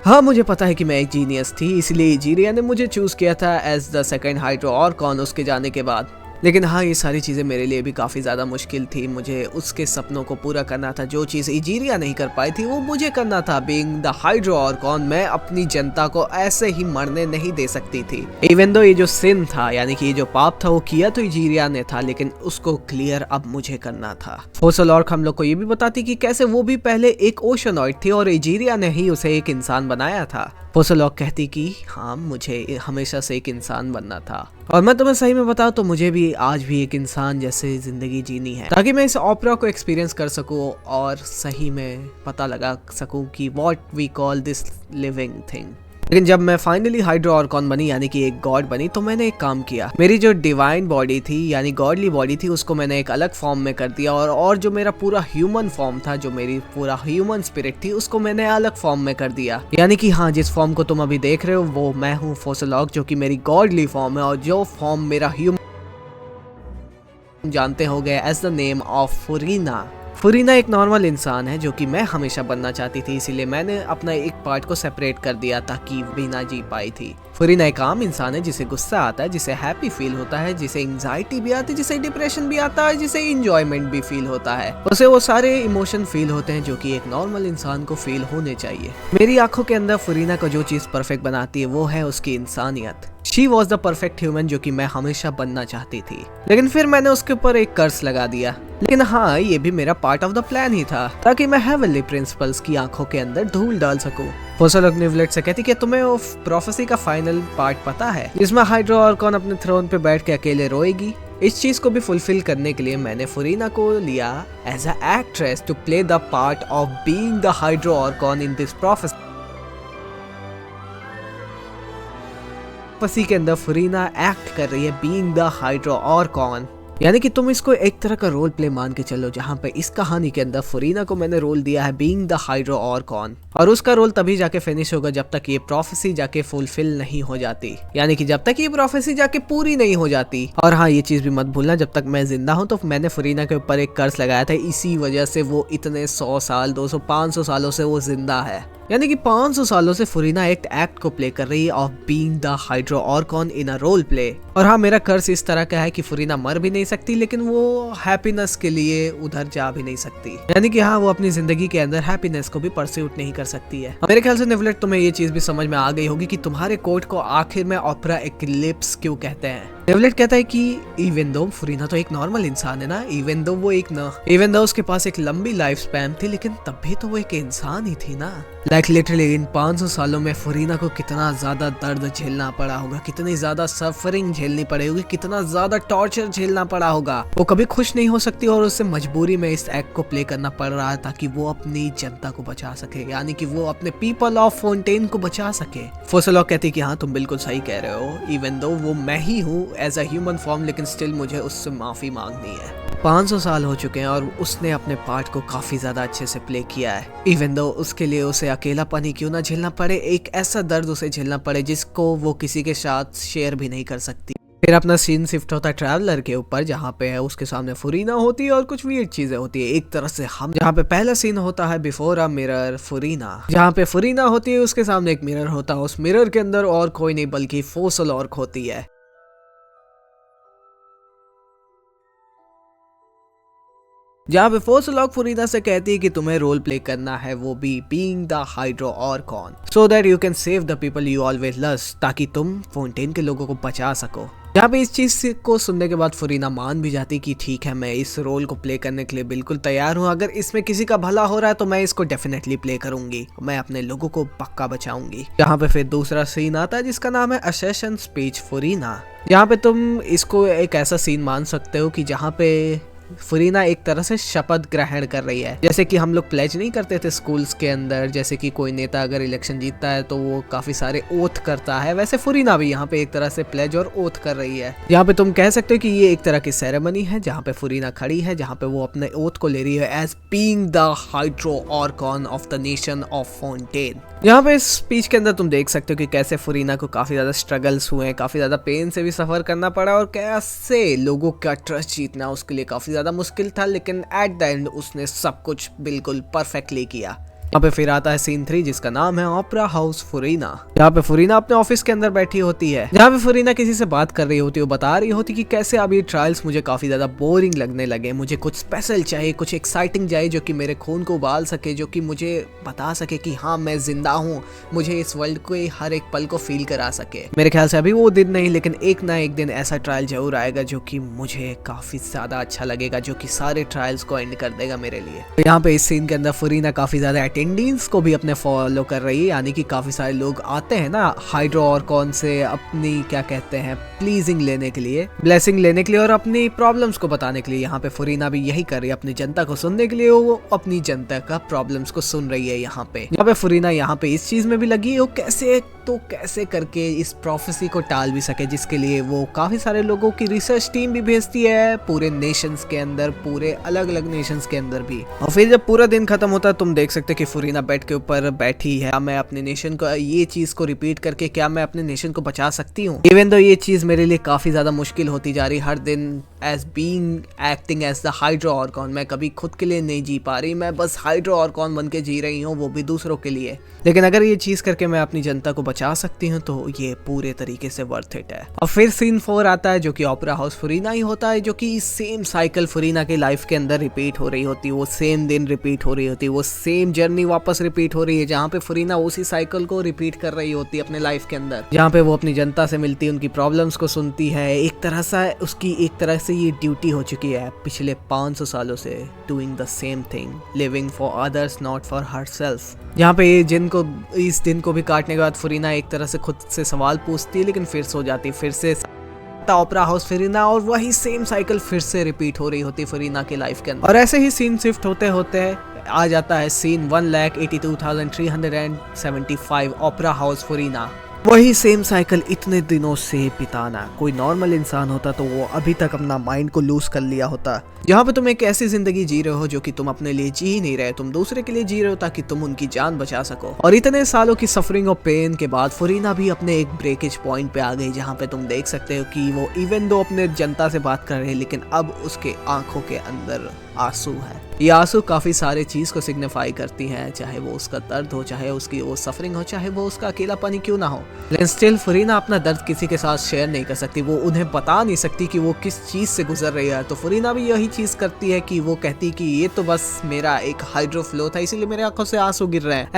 हाँ, मुझे पता है कि मैं एक जीनियस थी, इसलिए इजीरिया ने मुझे चूज किया था एज द सेकंड हाइड्रोआर्कॉन उसके जाने के बाद। लेकिन हाँ, ये सारी चीज़ें मेरे लिए भी काफ़ी ज़्यादा मुश्किल थी। मुझे उसके सपनों को पूरा करना था, जो चीज़ इजीरिया नहीं कर पाई थी वो मुझे करना था। बीइंग द हाइड्रोआर्कॉन, मैं अपनी जनता को ऐसे ही मरने नहीं दे सकती थी। इवन दो ये जो सिन था, यानी कि ये जो पाप था, वो किया तो इजीरिया ने था, लेकिन उसको क्लियर अब मुझे करना था। फोसलॉर्क हम लोग को ये भी बताती कि कैसे वो भी पहले एक ओशनॉइड थी और इजीरिया ने ही उसे एक इंसान बनाया था। फोसलॉर्क कहती कि हाँ, मुझे हमेशा से एक इंसान बनना था, और मैं तुम्हें सही में बताऊं तो मुझे भी आज भी एक इंसान जैसे जिंदगी जीनी है, ताकि मैं इस ओपेरा को एक्सपीरियंस कर सकूं और सही में पता लगा सकूं कि what we call this living thing. लेकिन जब मैं फाइनली हाइड्रो ऑर्कॉन बनी यानी कि एक गॉड बनी तो मैंने एक काम किया, मेरी जो डिवाइन बॉडी थी यानी गॉडली बॉडी थी उसको मैंने एक अलग फॉर्म में कर दिया और जो मेरा पूरा ह्यूमन फॉर्म था, जो मेरी पूरा ह्यूमन स्पिरिट थी उसको मैंने अलग फॉर्म में कर दिया। यानी कि हाँ, जिस फॉर्म को तुम अभी देख रहे हो वो मैं हूँ फोसलॉक, जो कि मेरी गॉडली फॉर्म है, और जो फॉर्म मेरा ह्यूमन जानते हो गए एज द नेम ऑफ फुरीना। फुरीना एक नॉर्मल इंसान है जो कि मैं हमेशा बनना चाहती थी, इसीलिए मैंने अपना एक पार्ट को सेपरेट कर दिया ताकि बिना जी पाई थी। फुरीना एक आम इंसान है जिसे गुस्सा आता है, जिसे हैप्पी फील होता है, जिसे एंजाइटी भी आती है, जिसे डिप्रेशन भी आता है, जिसे इंजॉयमेंट भी फील होता है। उसे वो सारे इमोशन फील होते हैं जो कि एक नॉर्मल इंसान को फील होने चाहिए। मेरी आंखों के अंदर फुरीना को जो चीज परफेक्ट बनाती है वो है उसकी इंसानियत। She was the perfect human जो कि मैं हमेशा बनना चाहती थी, लेकिन फिर मैंने उसके ऊपर एक कर्स लगा दिया। लेकिन हाँ, ये भी मेरा पार्ट ऑफ द प्लान ही था ताकि मैं हेवनली प्रिंसिपल्स की आंखों के अंदर धूल डाल सकूं। फोसलॉक निवलेट से कहती कि तुम्हें वो प्रोफेसी का फाइनल पार्ट पता है जिसमें हाइड्रो ऑर्कॉन अपने थ्रोन पे बैठ के अकेले रोएगी। इस चीज को भी फुलफिल करने के लिए मैंने फुरीना को लिया as a actress to play the part of being the hydro archon in this prophecy के अंदर फुरीना एक्ट कर रही है बीइंग द हाइड्रो ऑर्कॉन। यानी कि तुम इसको एक तरह का रोल प्ले मान के चलो, जहाँ पे इस कहानी के अंदर फुरीना को मैंने रोल दिया है बीइंग द हाइड्रो ऑर्कॉन, और उसका रोल तभी जाके फिनिश होगा जब तक ये प्रोफेसी जाके फुलफिल नहीं हो जाती, यानी कि जब तक ये प्रोफेसी जाके पूरी नहीं हो जाती। और हाँ, ये चीज भी मत भूलना, जब तक मैं जिंदा हूँ तो मैंने फुरीना के ऊपर एक कर्स लगाया था, इसी वजह से वो इतने 100 साल 200 500 सालों से वो जिंदा है। यानी कि 500 सालों से फुरीना एक एक्ट को प्ले कर रही है of being the hydro archon in a role play. और हाँ, मेरा कर्स इस तरह का है कि फुरीना मर भी नहीं सकती, लेकिन वो हैप्पीनेस के लिए उधर जा भी नहीं सकती। यानी कि हाँ, वो अपनी जिंदगी के अंदर हैप्पीनेस को भी परस्यूट नहीं कर सकती है। मेरे ख्याल से निवलेट तुम्हें ये चीज भी समझ में आ गई होगी कि तुम्हारे कोट को आखिर में ओपेरा एक्लिप्स क्यों कहते हैं। निवलेट कहता है कि इवन दो फुरीना तो एक नॉर्मल इंसान है ना, इवन दो उसके पास एक लंबी लाइफ स्पैन थी, लेकिन तब भी तो वो एक इंसान ही थी ना। लाइक लिटरली इन 500 सालों में फुरीना को कितना ज्यादा दर्द झेलना पड़ा होगा, कितनी ज्यादा सफरिंग झेलनी पड़ी होगी, कितना ज्यादा टॉर्चर झेलना पड़ा होगा। वो कभी खुश नहीं हो सकती और उसे मजबूरी में इस एक्ट को प्ले करना पड़ रहा है ताकि वो अपनी जनता को बचा सके, यानी कि वो अपने पीपल ऑफ फोंटेन को बचा सके। फोसलॉक कहती कि हाँ, तुम बिल्कुल सही कह रहे हो, इवन दो वो मैं ही हूँ एज अ ह्यूमन फॉर्म, लेकिन स्टिल मुझे उससे माफी मांगनी है। 500 साल हो चुके हैं और उसने अपने पार्ट को काफी ज्यादा अच्छे से प्ले किया है, इवन दो उसके लिए उसे अकेलापन ही क्यों ना झेलना पड़े, एक ऐसा दर्द उसे झेलना पड़े जिसको वो किसी के साथ शेयर भी नहीं कर सकती। फिर अपना सीन शिफ्ट होता है ट्रैवलर के ऊपर, जहाँ पे है उसके सामने फुरीना होती है और कुछ वियर्ड चीजें होती है। एक तरह से हम जहाँ पे पहला सीन होता है बिफोर अ मिरर फुरीना, जहाँ पे फुरीना होती है उसके सामने एक मिरर होता है, उस मिरर के अंदर और कोई नहीं बल्कि फोसलॉक होती है। जहाँ पे फोसलॉक फुरीना से कहती है कि तुम्हें रोल प्ले करना है वो भी being the hydro archon, so that you can save the people you always love, ताकि तुम फोंटेन के लोगों को बचा सको। यहाँ पे इस चीज को सुनने के बाद फुरीना मान भी जाती कि ठीक है, मैं इस रोल को प्ले करने के लिए बिल्कुल तैयार हूँ, अगर इसमें किसी का भला हो रहा है तो मैं इसको डेफिनेटली प्ले करूंगी, मैं अपने लोगों को पक्का बचाऊंगी। यहाँ पे फिर दूसरा सीन आता है जिसका नाम है असेशन स्पीच फुरीना। यहाँ पे तुम इसको एक ऐसा सीन मान सकते हो कि जहाँ पे फुरीना एक तरह से शपथ ग्रहण कर रही है, जैसे कि हम लोग प्लेज नहीं करते थे स्कूल्स के अंदर, जैसे कि कोई नेता अगर इलेक्शन जीतता है तो वो काफी सारे ओथ करता है, वैसे फुरीना भी यहाँ पे एक तरह से प्लेज और ओथ कर रही है। यहाँ पे तुम कह सकते हो कि ये एक तरह की सेरेमनी है जहाँ पे फुरीना खड़ी है, जहाँ पे वो अपने ओथ को ले रही है as being the hydro archon of the nation of Fontaine. यहाँ पे इस स्पीच के अंदर तुम देख सकते हो कि कैसे फुरीना को काफी ज्यादा स्ट्रगल्स हुए, काफी ज्यादा पेन से भी सफर करना पड़ा और कैसे लोगों का ट्रस्ट जीतना उसके लिए काफी ज्यादा मुश्किल था, लेकिन एट द एंड उसने सब कुछ बिल्कुल परफेक्टली किया। यहाँ पे फिर आता है सीन 3 जिसका नाम है ओपेरा हाउस फुरीना। यहाँ पे फुरीना अपने ऑफिस के अंदर बैठी होती है, जहाँ पे फुरीना किसी से बात कर रही होती है, वो बता रही होती कि कैसे अब ये ट्रायल्स मुझे काफी ज्यादा बोरिंग लगने लगे, मुझे कुछ स्पेशल चाहिए, कुछ एक्साइटिंग चाहिए जो कि मेरे खून को उबाल सके, जो कि मुझे बता सके कि हाँ मैं जिंदा हूँ, मुझे इस वर्ल्ड को हर एक पल को फील करा सके। मेरे ख्याल से अभी वो दिन नहीं, लेकिन एक ना एक दिन ऐसा ट्रायल जरूर आएगा जो कि मुझे काफी ज्यादा अच्छा लगेगा, जो कि सारे ट्रायल्स को एंड कर देगा मेरे लिए। तो यहाँ पे इस सीन के अंदर फुरीना काफी ज्यादा अटेंडेंस को भी अपने फॉलो कर रही है, यानी कि काफी सारे लोग आते हैं ना हाइड्रो ऑर्कॉन से अपनी क्या कहते हैं प्लीजिंग लेने के लिए, ब्लेसिंग लेने के लिए और अपनी प्रॉब्लम्स को बताने के लिए। यहाँ पे फुरीना भी यही कर रही है, अपनी जनता को सुनने के लिए वो अपनी जनता का प्रॉब्लम्स को सुन रही है। यहाँ पे फुरीना यहाँ पे इस चीज में भी लगी है, वो कैसे तो कैसे करके इस प्रोफेसी को टाल भी सके, जिसके लिए वो काफ़ी सारे लोगों की रिसर्च टीम भी भेजती है पूरे नेशंस के अंदर, पूरे अलग अलग नेशंस के अंदर भी। और फिर जब पूरा दिन खत्म होता है तुम देख सकते कि फुरीना बेड के ऊपर बैठी है। मैं अपने नेशन को ये चीज़ को रिपीट करके क्या मैं अपने नेशन को बचा सकती हूँ, इवन दो ये चीज़ मेरे लिए काफ़ी ज़्यादा मुश्किल होती जा रही हर दिन। As being acting as the hydro organ, मैं कभी खुद के लिए नहीं जी पा रही, मैं बस हाइड्रो ऑर्गन बन के जी रही हूँ, वो भी दूसरों के लिए। लेकिन अगर ये चीज़ करके मैं अपनी जनता को बचा सकती हूँ तो ये पूरे तरीके से वर्थ इट है। और फिर सीन 4 आता है जो कि ओपेरा हाउस फुरीना ही होता है, जो कि सेम साइकिल फुरीना की लाइफ के अंदर रिपीट हो रही होती है, वो सेम दिन रिपीट हो रही होती है, वो सेम जर्नी वापस रिपीट हो रही है, जहाँ पे फुरीना उसी साइकिल को रिपीट कर रही होती है अपने लाइफ के अंदर, जहाँ पे वो अपनी जनता से मिलती है, उनकी प्रॉब्लम्स को सुनती है। एक तरह से उसकी एक तरह से ये ड्यूटी हो चुकी है पिछले 500 सालों से, doing the same thing, living for others not for herself. यहाँ पे इस दिन को भी काटने के बाद फुरीना एक तरह से खुद से सवाल पूछती है, लेकिन फिर सो जाती, फिर से ओपेरा हाउस फुरीना, और वही सेम साइकिल फिर से रिपीट हो रही होती फुरीना की लाइफ के अंदर। और ऐसे ही सीन शिफ्ट होते होते आ जाता है सीन 1,82,375 ओपेरा हाउस फुरीना। वही सेम साइकिल इतने दिनों से बिताना। कोई नॉर्मल इंसान होता तो वो अभी तक अपना माइंड को लूज कर लिया होता। यहाँ पे तुम एक ऐसी जिंदगी जी रहे हो जो कि तुम अपने लिए जी ही नहीं रहे, तुम दूसरे के लिए जी रहे हो ताकि तुम उनकी जान बचा सको। और इतने सालों की सफरिंग और पेन के बाद फुरीना भी अपने एक ब्रेकेज पॉइंट पे आ गई, जहाँ पे तुम देख सकते हो कि वो इवन दो अपने जनता से बात कर रहे हैं, लेकिन अब उसके आंखों के अंदर आंसू है। ये आंसू काफी सारे चीज को सिग्निफाई करती हैं, चाहे वो उसका दर्द हो, चाहे उसकी वो सफरिंग हो, चाहे वो उसका अकेलापन ही क्यों ना हो। लेकिन स्टिल फुरीना अपना दर्द किसी के साथ शेयर नहीं कर सकती, वो उन्हें बता नहीं सकती कि वो किस चीज से गुजर रही है। तो फुरीना भी यही चीज करती है कि वो कहती कि ये तो बस मेरा एक हाइड्रो फ्लो था, इसीलिए मेरे आंखों से आंसू गिर रहे हैं।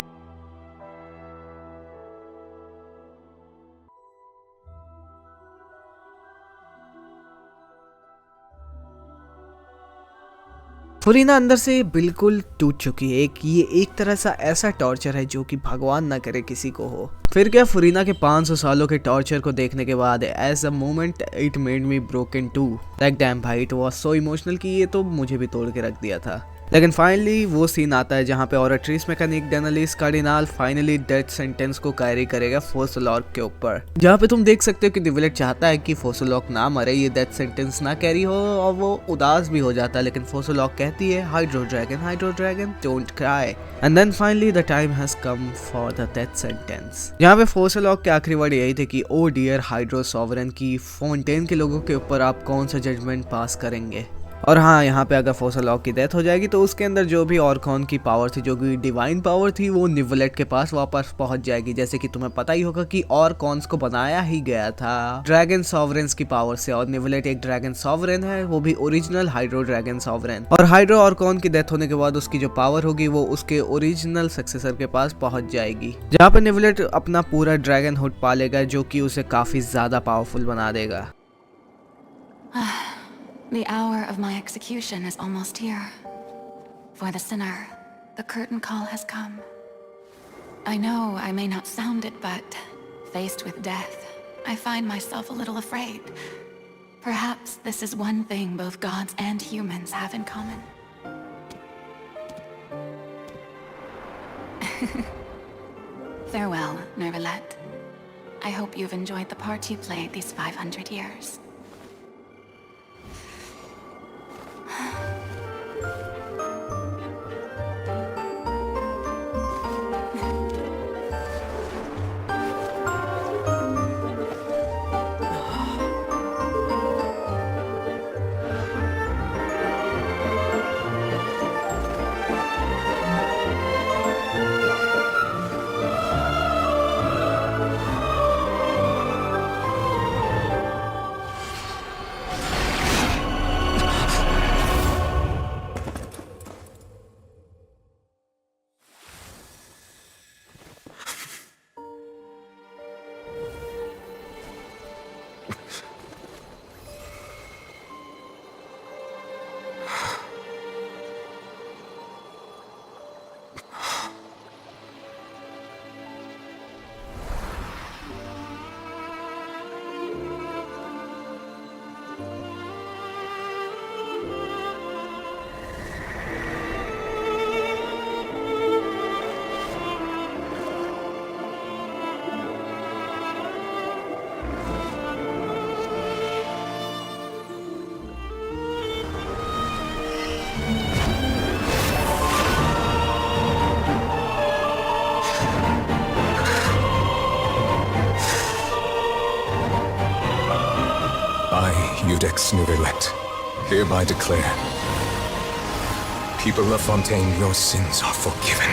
फुरीना अंदर से बिल्कुल टूट चुकी है। ये एक तरह सा ऐसा टॉर्चर है जो कि भगवान ना करे किसी को हो। फिर क्या, फुरीना के 500 सालों के टॉर्चर को देखने के बाद as a moment it made me broken too, like damn भाई, इट वाज सो इमोशनल कि ये तो मुझे भी तोड़ के रख दिया था। लेकिन फाइनली वो सीन आता है जहाँ पे Oratrice Mecanique d'Analyse Cardinale finally death sentence को कैरी करेगा फोसलॉक के ऊपर, जहाँ पे तुम देख सकते हो कि निवलेट चाहता है कि फोसलॉक ना मरे, ये डेथ सेंटेंस ना कैरी हो, और वो उदास भी हो जाता है। लेकिन फोसलॉक कहती है hydro dragon don't cry, and then finally the time has come for the death sentence. यहाँ पे फोसलॉक के आखिरी वर्ड यही थे कि ओ डियर हाइड्रो सॉवरेन की फोंटेन के लोगों के ऊपर आप कौन सा जजमेंट पास करेंगे। और हाँ, यहाँ पे अगर फोसलॉक की डेथ हो जाएगी तो उसके अंदर जो भी ऑर्कॉन की पावर थी, जो कि डिवाइन पावर थी, वो निवलेट के पास वापस पहुंच जाएगी। जैसे कि तुम्हें पता ही होगा कि ऑर्कॉन्स को बनाया ही गया था ड्रैगन सॉवरेंस की पावर से, और निवलेट एक ड्रैगन सॉवरेन है, वो भी ओरिजिनल हाइड्रो ड्रैगन सॉवरेन। और हाइड्रो ऑर्कॉन की डेथ होने के बाद उसकी जो पावर होगी वो उसके ओरिजिनल सक्सेसर के पास पहुंच जाएगी, जहाँ पे निवलेट अपना पूरा ड्रैगन हुड पालेगा, जो कि उसे काफी ज्यादा पावरफुल बना देगा। The hour of my execution is almost here. For the sinner, the curtain call has come. I know I may not sound it, but faced with death, I find myself a little afraid. Perhaps this is one thing both gods and humans have in common. Farewell, Nervalette. I hope you've enjoyed the part you played these 500 years. Iudex Neuvillette, hereby declare, people of Fontaine, your sins are forgiven.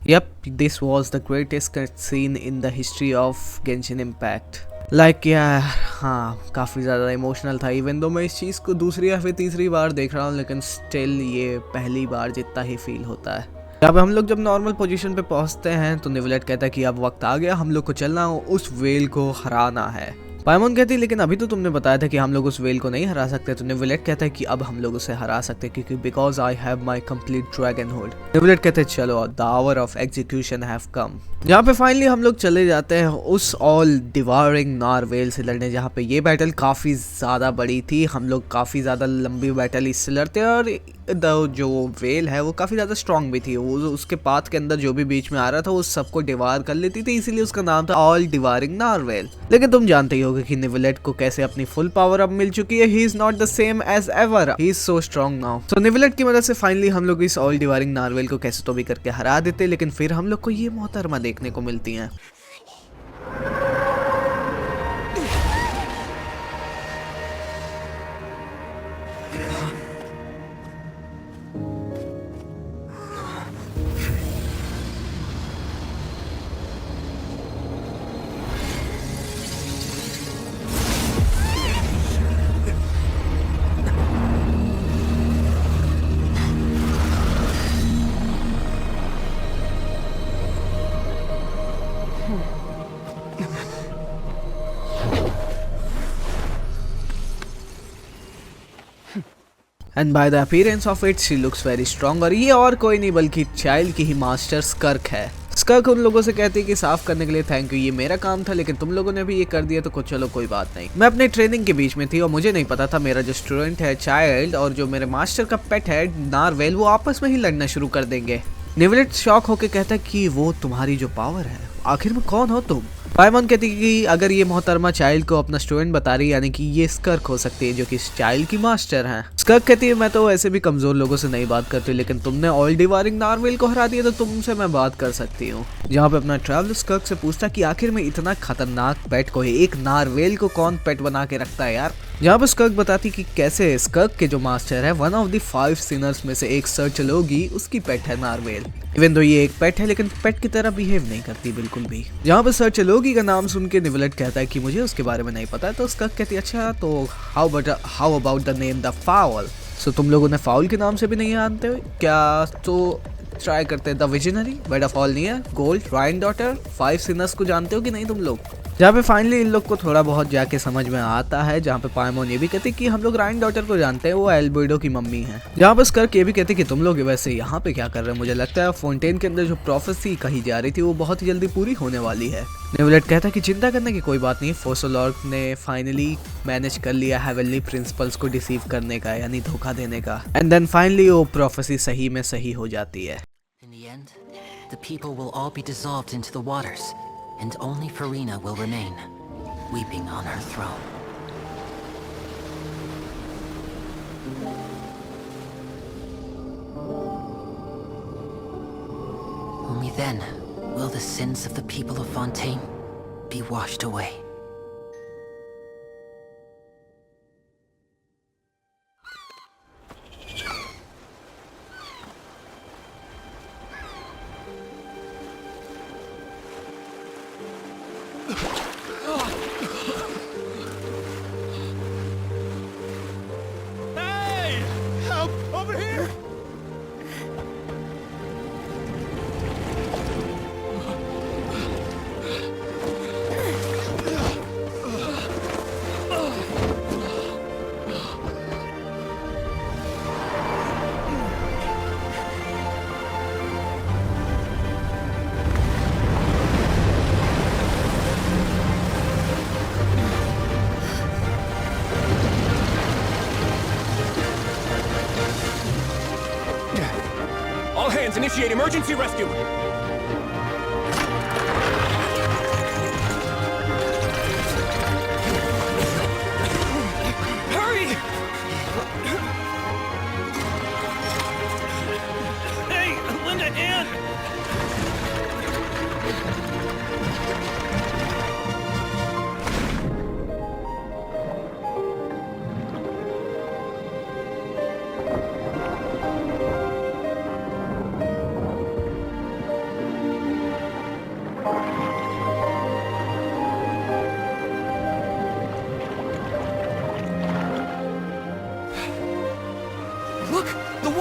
Yep, this was the greatest cutscene in the history of Genshin Impact. Like यार हाँ, काफ़ी ज़्यादा emotional था। Even though मैं इस चीज़ को दूसरी या फिर तीसरी बार देख रहा हूँ, लेकिन स्टिल ये पहली बार जितना ही फील होता है। यहाँ पे हम लोग जब नॉर्मल पोजीशन पे पहुँचते हैं तो निवलेट कहता है कि अब वक्त आ गया, हम लोग को चलना हो, उस वेल को हराना है। पाइमोन कहती है लेकिन अभी तो तुमने बताया था कि हम लोग उस वेल को नहीं हरा सकते। तो निवलेट कहता है कि अब हम लोग उसे हरा सकते हैं क्योंकि because I have my complete dragonhood. Neuvillette कहते हैं चलो the hour of execution have come. जहाँ पे फाइनली हम लोग चले जाते हैं उस ऑल डिवारिंग नारवेल से लड़ने, जहाँ पे ये बैटल काफ़ी ज़्यादा बड़ी थी। हम लोग काफ़ी ज़्यादा लंबी बैटल इससे लड़ते हैं और जो वेल है वो काफ़ी ज़्यादा स्ट्रॉन्ग भी थी। वो उसके पाथ के अंदर जो भी बीच में आ रहा था वो सबको डिवार कर लेती थी, इसीलिए उसका नाम था ऑल डिवारिंग नारवेल। लेकिन तुम जानते ही होगे कि निवलेट को कैसे अपनी फुल पावर अब मिल चुकी है। He is not the same as ever, he is so strong now. So Neuvillette की मदद से फाइनली हम लोग इस ऑल डिवारिंग नारवेल को कैसे तो भी करके हरा देते, लेकिन फिर हम लोग को ये मोहतरमा देखने को मिलती हैं। And by the appearance of it she looks very strong. और ये और कोई नहीं बल्कि चाइल्ड की ही मास्टर स्कर्क है। स्कर्क उन लोगों से कहती है कि साफ करने के लिए थैंक यू, ये मेरा काम था लेकिन तुम लोगों ने भी ये कर दिया तो चलो कोई बात नहीं। मैं अपने ट्रेनिंग के बीच में थी और मुझे नहीं पता था मेरा जो स्टूडेंट है चाइल्ड और जो मेरे मास्टर का पेट है नारवेल वो आपस में ही लड़ना शुरू कर देंगे। निवलेट शॉक होकर कहता है कि वो तुम्हारी जो पावर है, आखिर में कौन हो तुम? पाइमोन कहती है कि अगर ये मोहतरमा चाइल्ड को अपना स्टूडेंट बता रही है यानी कि ये स्कर्क हो सकती है जो कि इस चाइल्ड की मास्टर हैं। स्कर्क कहती है मैं तो वैसे भी कमजोर लोगों से नहीं बात करती, लेकिन तुमने ऑल डिवारिंग नारवेल को हरा दिया तो तुमसे मैं बात कर सकती हूँ। जहाँ पे अपना ट्रैवलर स्कर्क से पूछता कि आखिर में इतना खतरनाक पेट को एक नारवेल को कौन पेट बना के रखता है यार। जहाँ पे स्कर्क बताती कि कैसे स्कर्क के जो मास्टर है वन ऑफ द 5 सिनर्स में से एक सर चलोगी, उसकी पेट है नारवेल। इवन दो ये एक पेट है लेकिन पेट की तरह बिहेव नहीं करती बिल्कुल भी। जहाँ पे सर चलोगी का नाम सुन के निवलेट कहता है कि मुझे उसके बारे में नहीं पता, तो स्कर्क कहती है अच्छा तो how about the name the foul. So तुम लोगों ने फाउल के नाम से भी नहीं जानते हो क्या? तो ट्राई करते हैं the visionary, bed of all near, gold, Rhine daughter, 5 sinners को जानते हो कि नहीं तुम लोग? जहाँ पे फाइनली इन लोग को थोड़ा बहुत जाके समझ में आता है, जहाँ पे पाइमोन ये भी कहते कि हम लोग राइन डॉटर को जानते हैं, वो एल्बेडो की मम्मी है। जहाँ पे स्कर्क ये भी कहते कि तुम लोग वैसे यहाँ पे क्या कर रहे हैं, मुझे लगता है फोंटेन के अंदर जो प्रोफेसी कही जा रही थी वो बहुत ही जल्दी पूरी होने वाली है। निवलेट कहता है कि चिंता करने की कोई बात नहीं, फोसोलॉर्क ने फाइनली मैनेज कर लिया हेवनली प्रिंसिपल्स को डिसीव करने का यानी धोखा देने का। एंड देन फाइनली वो प्रोफेसी सही में सही हो जाती है। In the end, the people will all be dissolved into the waters, and only Farina will remain, weeping on her throne. Only then will the sins of the people of Fontaine be washed away. All hands, initiate emergency rescue!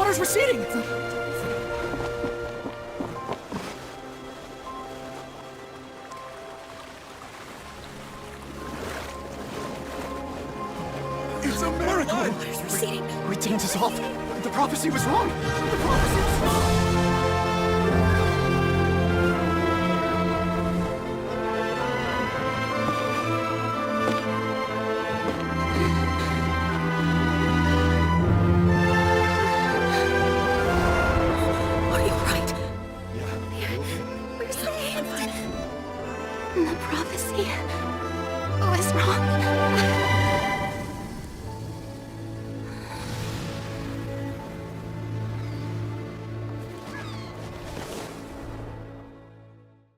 water's receding! It's a miracle! The water's receding! We're being dissolved! The prophecy was wrong! The prophecy was wrong! The prophecy was wrong.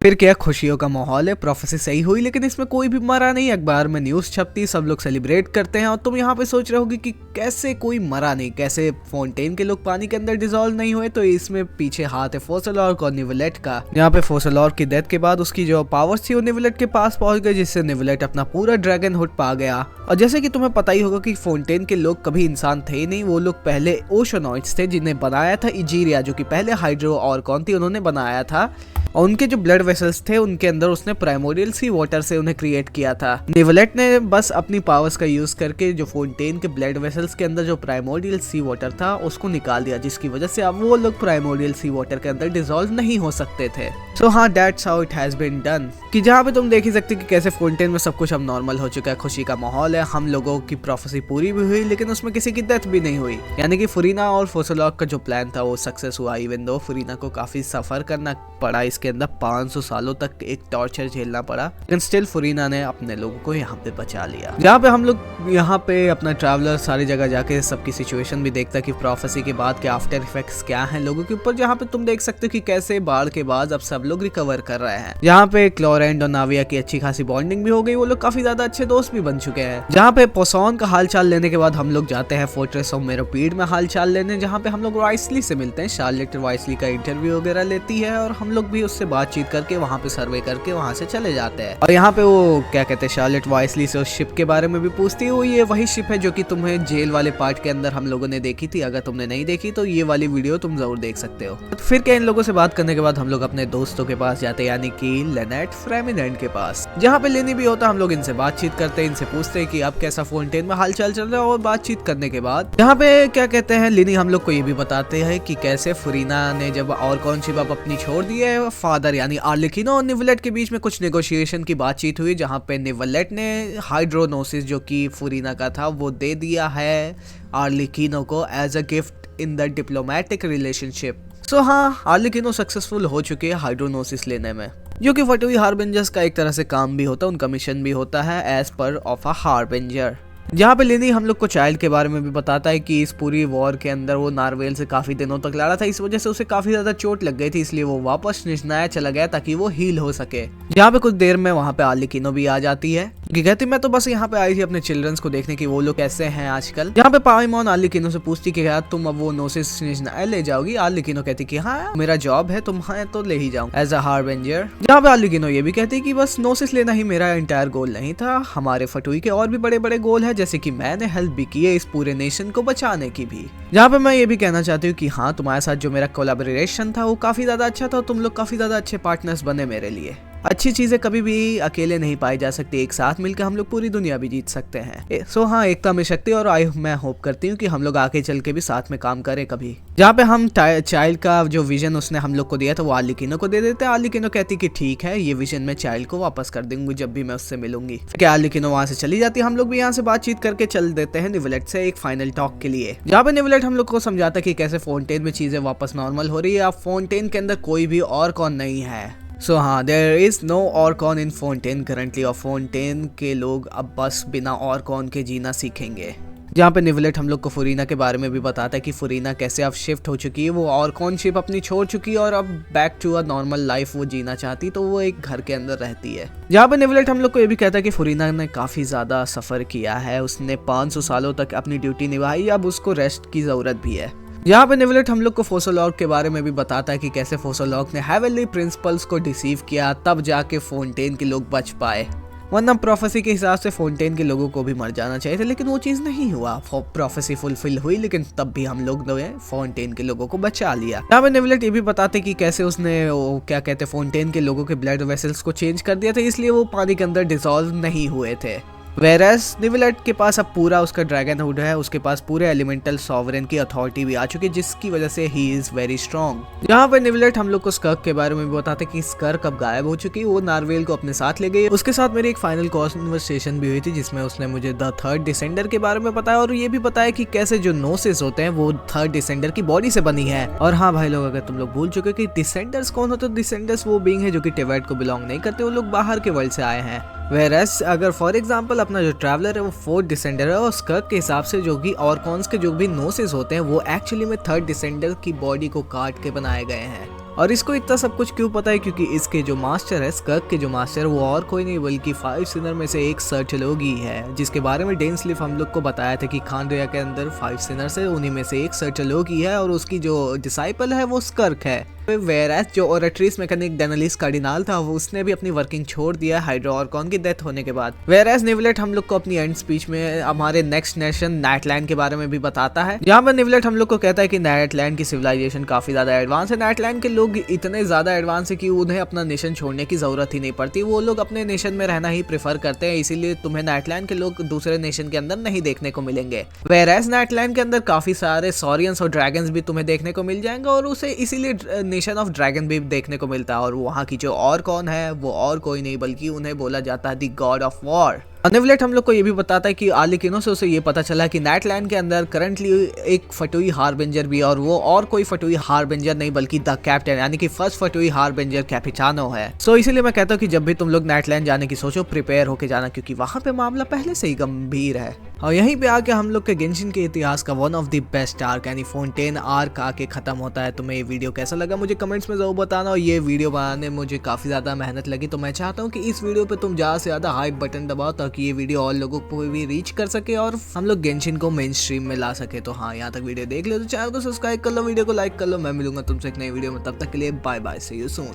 फिर क्या खुशियों का माहौल है, prophecy सही हुई, लेकिन इसमें कोई भी मरा नहीं। अखबार में न्यूज़ छपती, सब लोग सेलिब्रेट करते हैं और तुम यहाँ पे सोच रहे होगे कि कैसे कोई मरा नहीं, कैसे फाउंटेन के लोग पानी के अंदर डिसॉल्व नहीं हुए। तो इसमें पीछे हाथ है फोसलॉर्क और निवलेट का। यहाँ पे फोसलॉर्क की डेथ के बाद उसकी जो पावर्स थी वो निवलेट के पास पहुंच गई, जिससे निवलेट अपना पूरा ड्रैगन हुड पा गया। और जैसे कि तुम्हें पता ही होगा कि फाउंटेन के लोग कभी इंसान थे नहीं, वो लोग पहले ओशनॉइड्स थे जिन्हें बनाया था इजीरिया, जो कि पहले हाइड्रो ऑर्कॉन थी, उन्होंने बनाया था। और उनके जो ब्लड वेसल्स थे उनके अंदर उसने प्राइमोरियल सी वाटर से उन्हें क्रिएट किया था। निवलेट ने बस अपनी पावर्स का यूज करके जो फाउंटेन के ब्लड वेसल्स के अंदर जो प्राइमोरियल सी वाटर था उसको निकाल दिया, जिसकी वजह से अब वो लोग प्राइमोरियल सी वाटर के अंदर डिसॉल्व नहीं हो सकते थे। सो हाँ, that's how it has been done. कि जहाँ पे तुम देख ही सकते कि कैसे फाउंटेन में सब कुछ अब नॉर्मल हो चुका है, खुशी का माहौल है, हम लोगों की प्रोफेसी पूरी भी हुई, लेकिन उसमें किसी की डेथ भी नहीं हुई। यानी कि फुरीना और फोसलॉर्क का जो प्लान था वो सक्सेस हुआ, इवन दो फुरीना को काफी सफर करना पड़ा, इसके अंदर 500 सालों तक एक टॉर्चर झेलना पड़ा, लेकिन स्टिल फुरीना ने अपने लोगों को यहाँ पे बचा लिया। जहाँ पे हम लोग यहाँ पे अपना ट्रैवलर सारी जगह जाके सबकी सिचुएशन भी देखता कि प्रोफेसी के बाद के आफ्टर इफेक्ट्स क्या हैं लोगों के ऊपर। जहाँ पे तुम देख सकते हो कि कैसे बाढ़ के बाद अब सब लोग रिकवर कर रहे हैं। यहाँ पे क्लोरेंड और नाविया की अच्छी खासी बॉन्डिंग भी हो गई, वो लोग काफी ज्यादा अच्छे दोस्त भी बन चुके हैं। जहाँ पे पोसॉन का हालचाल लेने के बाद हम लोग जाते हैं फोर्ट्रेस ऑफ मेरोपीड में हालचाल लेने, जहाँ पे हम लोग वाइसली से मिलते हैं। शार्लेट वाइसली का इंटरव्यू वगैरह लेती है और हम लोग भी उससे बातचीत करके वहाँ पे सर्वे करके वहाँ से चले जाते हैं। और यहाँ पे वो क्या कहते हैं, शार्लेट वाइसली से उस शिप के बारे में भी पूछती है। वो ये वही शिप है जो कि तुम्हें जेल वाले पार्ट के अंदर हम लोगों ने देखी थी। अगर तुमने नहीं देखी तो ये वाली वीडियो तुम जरूर देख सकते हो। तो फिर क्या, इन लोगों से बात करने के बाद हम लोग अपने दोस्तों के पास जाते हैं, यानी कि लेनेट फ्रेमिनेंट के पास, जहाँ पे लेनी भी होता। हम लोग इनसे बातचीत करते हैं, इनसे पूछते हैं कि अब कैसा फाउंटेन में हालचाल चल रहा है। और बातचीत करने के बाद यहाँ पे क्या कहते हैं, लिनी हम लोग को ये भी बताते हैं कि कैसे फुरीना ने जब और कौन सी बात अपनी छोड़ दी है, फादर यानी आर्लेकिनो और निवलेट के बीच में कुछ नेगोशिएशन की बातचीत हुई, जहाँ पे निवलेट ने हाइड्रोनोसिस जो कि फुरीना का था वो दे दिया है आर्लेकिनो को as a gift in the diplomatic relationship. So हाँ, आर्लेकिनो सक्सेसफुल हो चुके हैं हाइड्रोनोसिस लेने में, जो कि फटुई हार्बिंजर्स का एक तरह से काम भी होता है, उनका मिशन भी होता है as per of a harbinger. जहाँ पे लिनी हम लोग को चाइल्ड के बारे में भी बताता है कि इस पूरी वॉर के अंदर वो नारवेल से काफी दिनों तक लड़ा था, इस वजह से उसे काफी ज्यादा चोट लग गई थी, इसलिए वो वापस निजनाया चला गया ताकि वो हील हो सके। जहाँ पे कुछ देर में वहाँ पे आर्लेकिनो भी आ जाती है कि कहती मैं तो बस यहाँ पे आई थी अपने चिल्ड्रंस को देखने की वो लोग कैसे हैं आजकल। जहाँ पे पाइमोन आर्लेकिनो से पूछती कि यार तुम अब वो नोसिस निजनाया ले जाओगी। आर्लेकिनो कहती कि हाँ मेरा जॉब है, तुम हाँ तो ले ही जाऊँ एज अ हार्बिंजर। जहाँ पे आर्लेकिनो ये भी कहती कि बस नोसिस लेना ही मेरा एंटायर गोल नहीं था, हमारे फटुई के और भी बड़े बड़े गोल है, जैसे कि मैंने हेल्प भी की है इस पूरे नेशन को बचाने की भी। जहाँ पे मैं ये भी कहना चाहती हूँ कि हाँ तुम्हारे साथ जो मेरा कोलैबोरेशन था वो काफी ज्यादा अच्छा था, तुम लोग काफी ज्यादा अच्छे पार्टनर्स बने मेरे लिए। अच्छी चीजें कभी भी अकेले नहीं पाई जा सकती, एक साथ मिलकर हम लोग पूरी दुनिया भी जीत सकते हैं। सो हाँ, एकता में शक्ति, और मैं होप करती हूँ कि हम लोग आगे चल के भी साथ में काम करें कभी। जहाँ पे हम चाइल्ड का जो विजन उसने हम लोग को दिया था वो आर्लेकिनो को दे देते हैं। आर्लेकिनो कहती कि ठीक है, ये विजन मैं चाइल्ड को वापस कर दूंगी जब भी मैं उससे मिलूंगी। क्या आर्लेकिनो वहाँ से चली जाती है, हम लोग भी यहाँ से बातचीत करके चल देते हैं निवलेट से एक फाइनल टॉक के लिए, जहाँ पे निवलेट हम लोग को समझाता है कि कैसे फाउंटेन में चीजें वापस नॉर्मल हो रही है। अब फाउंटेन के अंदर कोई भी और कौन नहीं है। सो हाँ, there is no archon in Fontaine currently, और फाउंटेन के लोग अब बस बिना ऑर्कॉन के जीना सीखेंगे। जहाँ पे निवलेट हम लोग को फुरीना के बारे में भी बताता है कि फुरीना कैसे अब शिफ्ट हो चुकी है, वो ऑर्कॉन शिप अपनी छोड़ चुकी है और अब back to a normal life वो जीना चाहती, तो वो एक घर के अंदर रहती है। जहाँ पे निवलेट हम लोग को ये भी कहता है कि फुरीना ने काफी ज्यादा सफर किया है, उसने 500 सालों तक अपनी ड्यूटी निभाई, अब उसको रेस्ट की जरूरत भी है। यहाँ पे निवलेट हम लोग को फोसलॉर्क के बारे में भी बताता है कि कैसे फोसलॉर्क ने हेवनली प्रिंसिपल्स को डिसीव किया, तब जाके फाउंटेन के लोग बच पाए। वरना प्रोफेसी के हिसाब से फोंटेन के लोगों को भी मर जाना चाहिए था, लेकिन वो चीज़ नहीं हुआ। प्रोफेसी फुलफिल हुई, लेकिन तब भी हम लोग ने फोंटेन के लोगों को बचा लिया। यहाँ पे नेविलेट ये भी बताते कि कैसे उसने वो क्या कहते फोंटेन के लोगों के ब्लड वेसल्स को चेंज कर दिया था, इसलिए वो पानी के अंदर डिसॉल्व नहीं हुए थे। वेरस निविलेट के पास अब पूरा उसका ड्रैगनहुड है, उसके पास पूरे एलिमेंटल सॉवरेन की अथॉरिटी भी आ चुकी है, जिसकी वजह से ही इज वेरी स्ट्रॉन्ग। यहाँ पर निविलेट हम लोग को स्कर्क के बारे में भी बताते कि स्कर्क अब गायब हो चुकी है, वो नार्वेल को अपने साथ ले गई। उसके साथ मेरी एक फाइनल कॉन्वर्सेशन भी हुई थी, जिसमें उसने मुझे द थर्ड डिसेंडर के बारे में बताया और ये भी बताया कि कैसे जो नोसिस होते हैं वो थर्ड डिसेंडर की बॉडी से बनी है। और हाँ भाई लोग, अगर तुम लोग भूल चुके कि डिसेंडर्स कौन होते, तो डिसेंडर्स वो बीइंग है जो कि टेवेट को बिलोंग नहीं करते, वो लोग बाहर के वर्ल्ड से आए हैं। वेरस अगर फॉर एग्जांपल अपना जो ट्रैवलर है वो फोर्थ डिसेंडर है, और स्कर्क के हिसाब से जो कि और कौन के जो भी नोसिस होते हैं वो एक्चुअली में थर्ड डिसेंडर की बॉडी को काट के बनाए गए हैं। और इसको इतना सब कुछ क्यों पता है, क्योंकि इसके जो मास्टर है, स्कर्क के जो मास्टर, वो और कोई नहीं बल्कि 5 सिनर में से एक सर चलोगी है, जिसके बारे में डेनस्लिफ हम लोग को बताया था कि खानरिया के अंदर 5 सिनर्स है, उन्हीं में से एक सर चलोगी है और उसकी जो डिसाइपल है वो स्कर्क है। वेरस जो ओरेट्रिस मैकेनिक डेनलिस कार्डिनाल था, वो उसने भी अपनी वर्किंग छोड़ दिया हाइड्रा ऑर्कॉन की डेथ होने के बाद। वेरस निवलेट हम लोग को अपनी एंड स्पीच में हमारे नेक्स्ट नेशन नाइटलैंड के बारे में भी बताता है। यहाँ पर निवलेट हम लोग को कहता है कि नाइटलैंड की सिविलाइजेशन काफी ज्यादा एडवांस है। नाइटलैंड के लोग इतने ज्यादा एडवांस है कि उन्हें अपना नेशन छोड़ने की जरूरत ही नहीं पड़ती, वो लोग अपने नेशन में रहना ही प्रेफर करते हैं, इसीलिए तुम्हें नाइटलैंड के लोग दूसरे नेशन के अंदर नहीं देखने को मिलेंगे। वेरस नाइटलैंड के अंदर काफी सारे सॉरियंस और ड्रैगन्स भी तुम्हें देखने को मिल जाएंगे, और उसे इसीलिए नेशन ऑफ ड्रैगन भी देखने को मिलता है। और वहाँ की जो और कौन है, वो और कोई नहीं बल्कि उन्हें बोला जाता है द गॉड ऑफ वॉर। निवलेट हम लोग को ये भी बताता है कि आर्लिकिनो से उसे ये पता चला कि नाइटलैंड के अंदर करंटली एक फटुई हार्बिंजर भी है, और वो और कोई फटुई हार्बिंजर नहीं बल्कि द कैप्टन यानी कि फर्स्ट फटुई हार्बिंजर कैपिटानो है। सो इसीलिए मैं कहता हूँ कि जब भी तुम लोग नाइटलैंड जाने की सोचो, प्रिपेयर होके जाना, क्योंकि वहाँ पे मामला पहले से ही गंभीर है। और यहीं पे आके हम लोग के गेंशिन के इतिहास का one of the best arc यानी फोंटेन आर्क आके खत्म होता है। तुम्हें ये वीडियो कैसा लगा मुझे कमेंट्स में जरूर बताना, और ये वीडियो बनाने में मुझे काफी ज्यादा मेहनत लगी, तो मैं चाहता हूँ कि इस वीडियो पे तुम ज्यादा से ज्यादा हाइप बटन दबाओ ताकि ये वीडियो और लोगों को भी रीच कर सके और हम लोग गेंशिन को मेन स्ट्रीम में ला सके। तो हाँ, यहाँ तक वीडियो देख लो तो चैनल को सब्सक्राइब कर लो, वीडियो को लाइक कर लो। मैं मिलूंगा तुमसे एक नई वीडियो में, तब तक के लिए bye bye, see you soon.